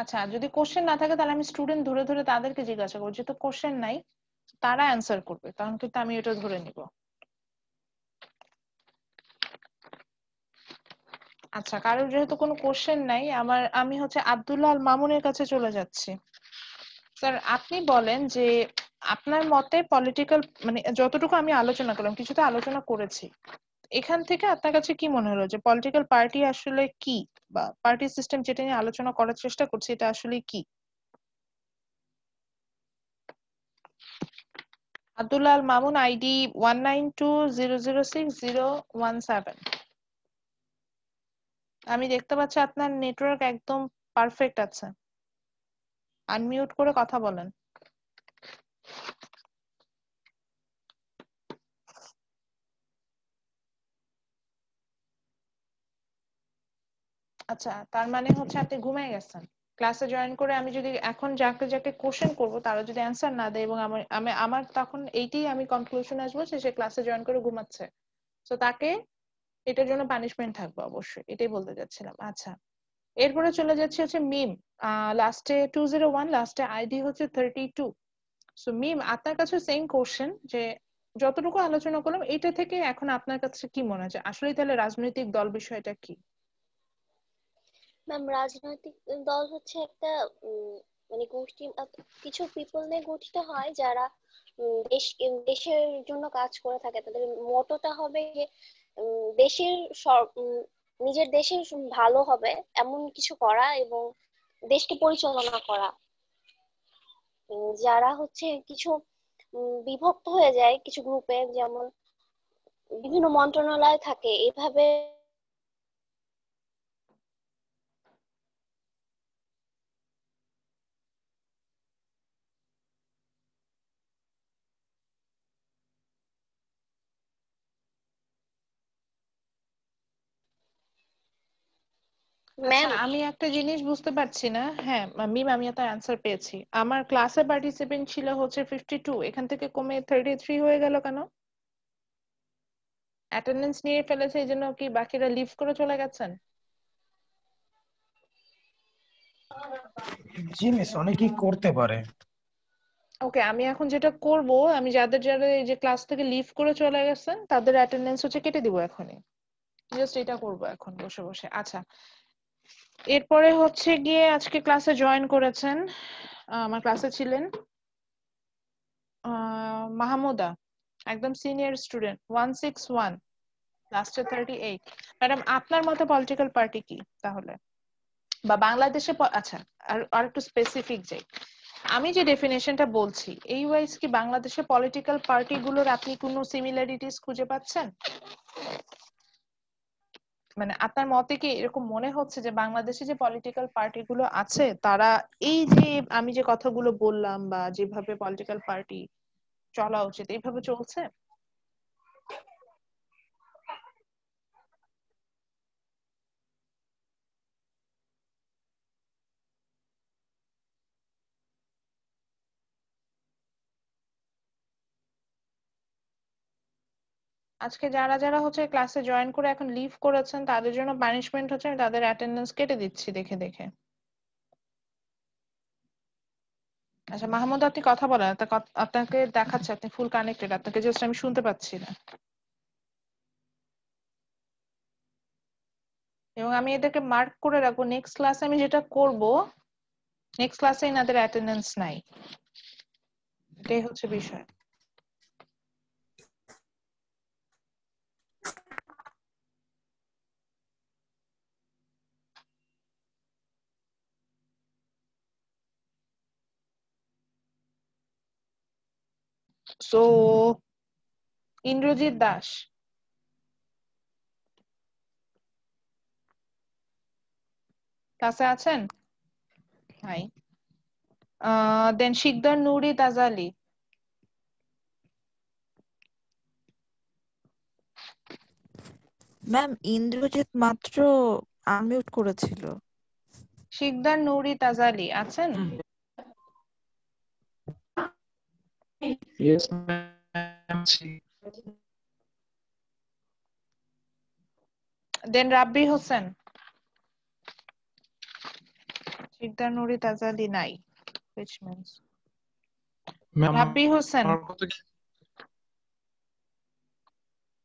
আচ্ছা, যদি কোশ্চেন না থাকে তাহলে আমি স্টুডেন্ট ধরে ধরে তাদেরকে জিজ্ঞাসা করবো, যেহেতু কোশ্চেন নাই তারা অ্যান্সার করবে, তখন কিন্তু আমি এটা ধরে নিব। আচ্ছা, কারোর যেহেতু কোনো কোশ্চেন নাই, আমি হচ্ছে আব্দুল্লাহ আল মামুনের কাছে চলে যাচ্ছি। স্যার, আপনি বলেন যে আপনার মতে পলিটিক্যাল মানে যতটুকু আমি আলোচনা করলাম, কিছুটা আলোচনা করেছি, এখান থেকে আপনার কাছে কি মনে হলো যে পলিটিক্যাল পার্টি আসলে কি, বা পার্টি সিস্টেম যেটা নিয়ে আলোচনা করার চেষ্টা করছি এটা আসলে কি? আব্দুল্লাহ আল মামুন, আইডি 192006017। আমি দেখতে পাচ্ছি আপনার নেটওয়ার্ক একদম পারফেক্ট আছে, আনমিউট করে কথা বলেন। আচ্ছা, তার মানে হচ্ছে আপনি ঘুমিয়ে গেছেন। ক্লাসে জয়েন করে আমি যদি এখন যাকে যাকে কোশ্চেন করব তারা যদি অ্যান্সার না দেয় এবং আমার আমার তখন এইটাই আমি কনক্লুশন আসবো যে সে ক্লাসে জয়েন করে ঘুমাচ্ছে, তো তাকে এটার জন্য পানিশমেন্ট থাকবে অবশ্যই, এটাই বলতে যাচ্ছিলাম। আচ্ছা, এরপরে চলে যাচ্ছে হচ্ছে মিম, লাস্টে 201, লাস্টে আইডি হচ্ছে 32। সো মিম, আপনার কাছে সেম কোশ্চেন যে যতটুকু আলোচনা করলাম এটা থেকে এখন আপনার কাছে কি মনে হয় আসলে তাহলে রাজনৈতিক দল বিষয়টা কি? ম্যাম, রাজনৈতিক দল হচ্ছে একটা মানে গোষ্ঠী, কিছু পিপল নিয়ে গঠিত হয় যারা দেশের জন্য কাজ করে থাকে। তাদের মোটোটা হবে যে দেশের নিজের দেশের ভালো হবে এমন কিছু করা এবং দেশকে পরিচালনা করা। যারা হচ্ছে কিছু বিভক্ত হয়ে যায় কিছু গ্রুপে, যেমন বিভিন্ন মন্ত্রণালয় থাকে এইভাবে। আচ্ছা, ম্যাম, আমি একটা জিনিস বুঝতে পারছি না। হ্যাঁ মিম, আমি একটা অ্যান্সার পেয়েছি। আমার ক্লাসে পার্টিসিপেন্ট ছিল হচ্ছে 52, এখান থেকে কমে 33 হয়ে গেল কেন? অ্যাটেন্ডেন্স নিয়ে ফেলেছে এই জন্য কি বাকিরা লিভ করে চলে গেছেন? জি মিস, অনেকেই করতে পারে। ওকে, আমি এখন যেটা করব, আমি যাদের যারা এই যে ক্লাস থেকে লিভ করে চলে গেছেন তাদের অ্যাটেন্ডেন্স হচ্ছে কেটে দিব এখনই, জাস্ট এটা করব এখন বসে বসে। আচ্ছা, এরপরে হচ্ছে গিয়ে আজকে ক্লাসে জয়েন করেছেন, আমার ক্লাসে ছিলেন মাহমুদা, একদম সিনিয়র স্টুডেন্ট, 161, লাস্টে 38। ম্যাডাম, আপনার মতে পলিটিক্যাল পার্টি কি তাহলে, বা বাংলাদেশে আচ্ছা আর একটু স্পেসিফিক যাই, আমি যে ডেফিনেশনটা বলছি এই ওয়াইজ কি বাংলাদেশে পলিটিক্যাল পার্টি গুলোর আপনি কোনো সিমিলারিটিস খুঁজে পাচ্ছেন? মানে আপনার মতে কি এরকম মনে হচ্ছে যে বাংলাদেশে যে পলিটিক্যাল পার্টি গুলো আছে তারা এই যে আমি যে কথাগুলো বললাম বা যেভাবে পলিটিক্যাল পার্টি চলা উচিত এইভাবে চলছে? আজকে যারা যারা হচ্ছে ক্লাসে জয়েন করে এখন লিভ করেছেন তাদের জন্য পানিশমেন্ট হচ্ছে আমি তাদের অ্যাটেন্ডেন্স কেটে দিচ্ছি দেখে দেখে। আচ্ছা মাহমুদ, আপনি কথা বলেন, আপনাকে দেখাচ্ছে আপনি ফুল কানেক্টেড, আপনাকে জাস্ট আমি শুনতে পাচ্ছি না। এবং আমি এদেরকে মার্ক করে রাখবো, নেক্সট ক্লাসে আমি যেটা করব, নেক্সট ক্লাসে এনাদের অ্যাটেন্ডেন্স নাই, এটাই হচ্ছে বিষয়। সো ইন্দ্রজিৎ দাস ক্লাসে আছেন? হাই। দেন শিকদার নুরি তাজালি। ম্যাম, ইন্দ্রজিৎ মাত্র আনমিউট করেছিল। শিকদার নুরি তাজালি আছেন? Yes, ma'am. দেন রাব্বি হোসেন। শিকদার নুরি তাজালি নাই, which means Ma'am, রাব্বি হোসেন। আমার কথা কি?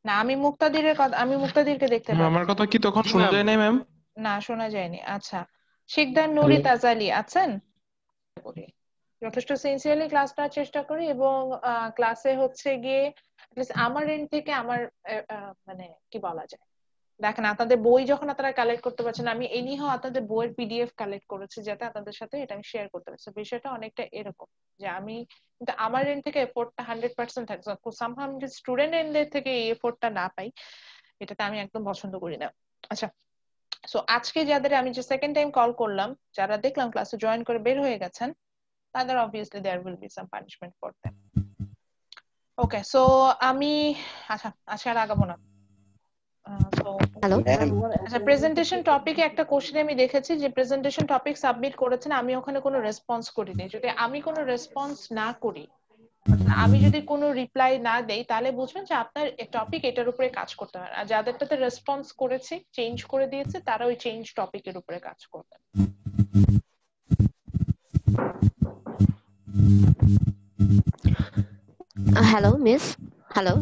না, আমি মুক্তাদিরকে দেখতে Ma'am, আমার পাচ্ছি। কথা কি তখন শোনা যায় নাই ম্যাম? না, শোনা যায়নি। আচ্ছা, শিকদার নুরি তাজালি আছেন? যথেষ্ট সিনসিয়ারলি ক্লাস নেওয়ার চেষ্টা করি এবং ক্লাসে হচ্ছে গিয়ে আমার এন্ড থেকে আমার মানে কি বলা যায়। দেখেন আপনাদের বই যখন আপনারা কালেক্ট করতে পারছেন, আমি এনিহাও আপনাদের বইয়ের পিডিএফ কালেক্ট করেছি যাতে আপনাদের সাথে এটা আমি শেয়ার করতে পারছি। বিষয়টা অনেকটা এরকম যে আমি কিন্তু আমার এন্ড থেকে এফোর্টটা 100% থাকে, সামহাউ আমি স্টুডেন্ট এন্ডের থেকে এই এফোর্টটা না পাই, এটাতে আমি একদম পছন্দ করি না। আচ্ছা, সো আজকে যাদের আমি যে সেকেন্ড টাইম কল করলাম, যারা দেখলাম ক্লাসে জয়েন করে বের হয়ে গেছেন, তাদের obviously there will be some punishment for them. Okay, so আমি আচ্ছা আজকে আর আগাবো না। হ্যালো আচ্ছা, প্রেজেন্টেশন টপিকে একটা কোশ্চেন আমি দেখেছি যে প্রেজেন্টেশন টপিক সাবমিট করেছেন, আমি ওখানে কোনো রেসপন্স করিনি। যদি আমি কোনো রেসপন্স না করি, আমি যদি কোনো রিপ্লাই না দেই, তাহলে বুঝবেন যে আপনার টপিক এটার উপরে কাজ করতে হয়। আর যাদেরটাতে রেসপন্স করেছি, চেঞ্জ করে দিয়েছে, তারা ওই চেঞ্জ টপিকের উপরে কাজ করবেন। Hello miss, hello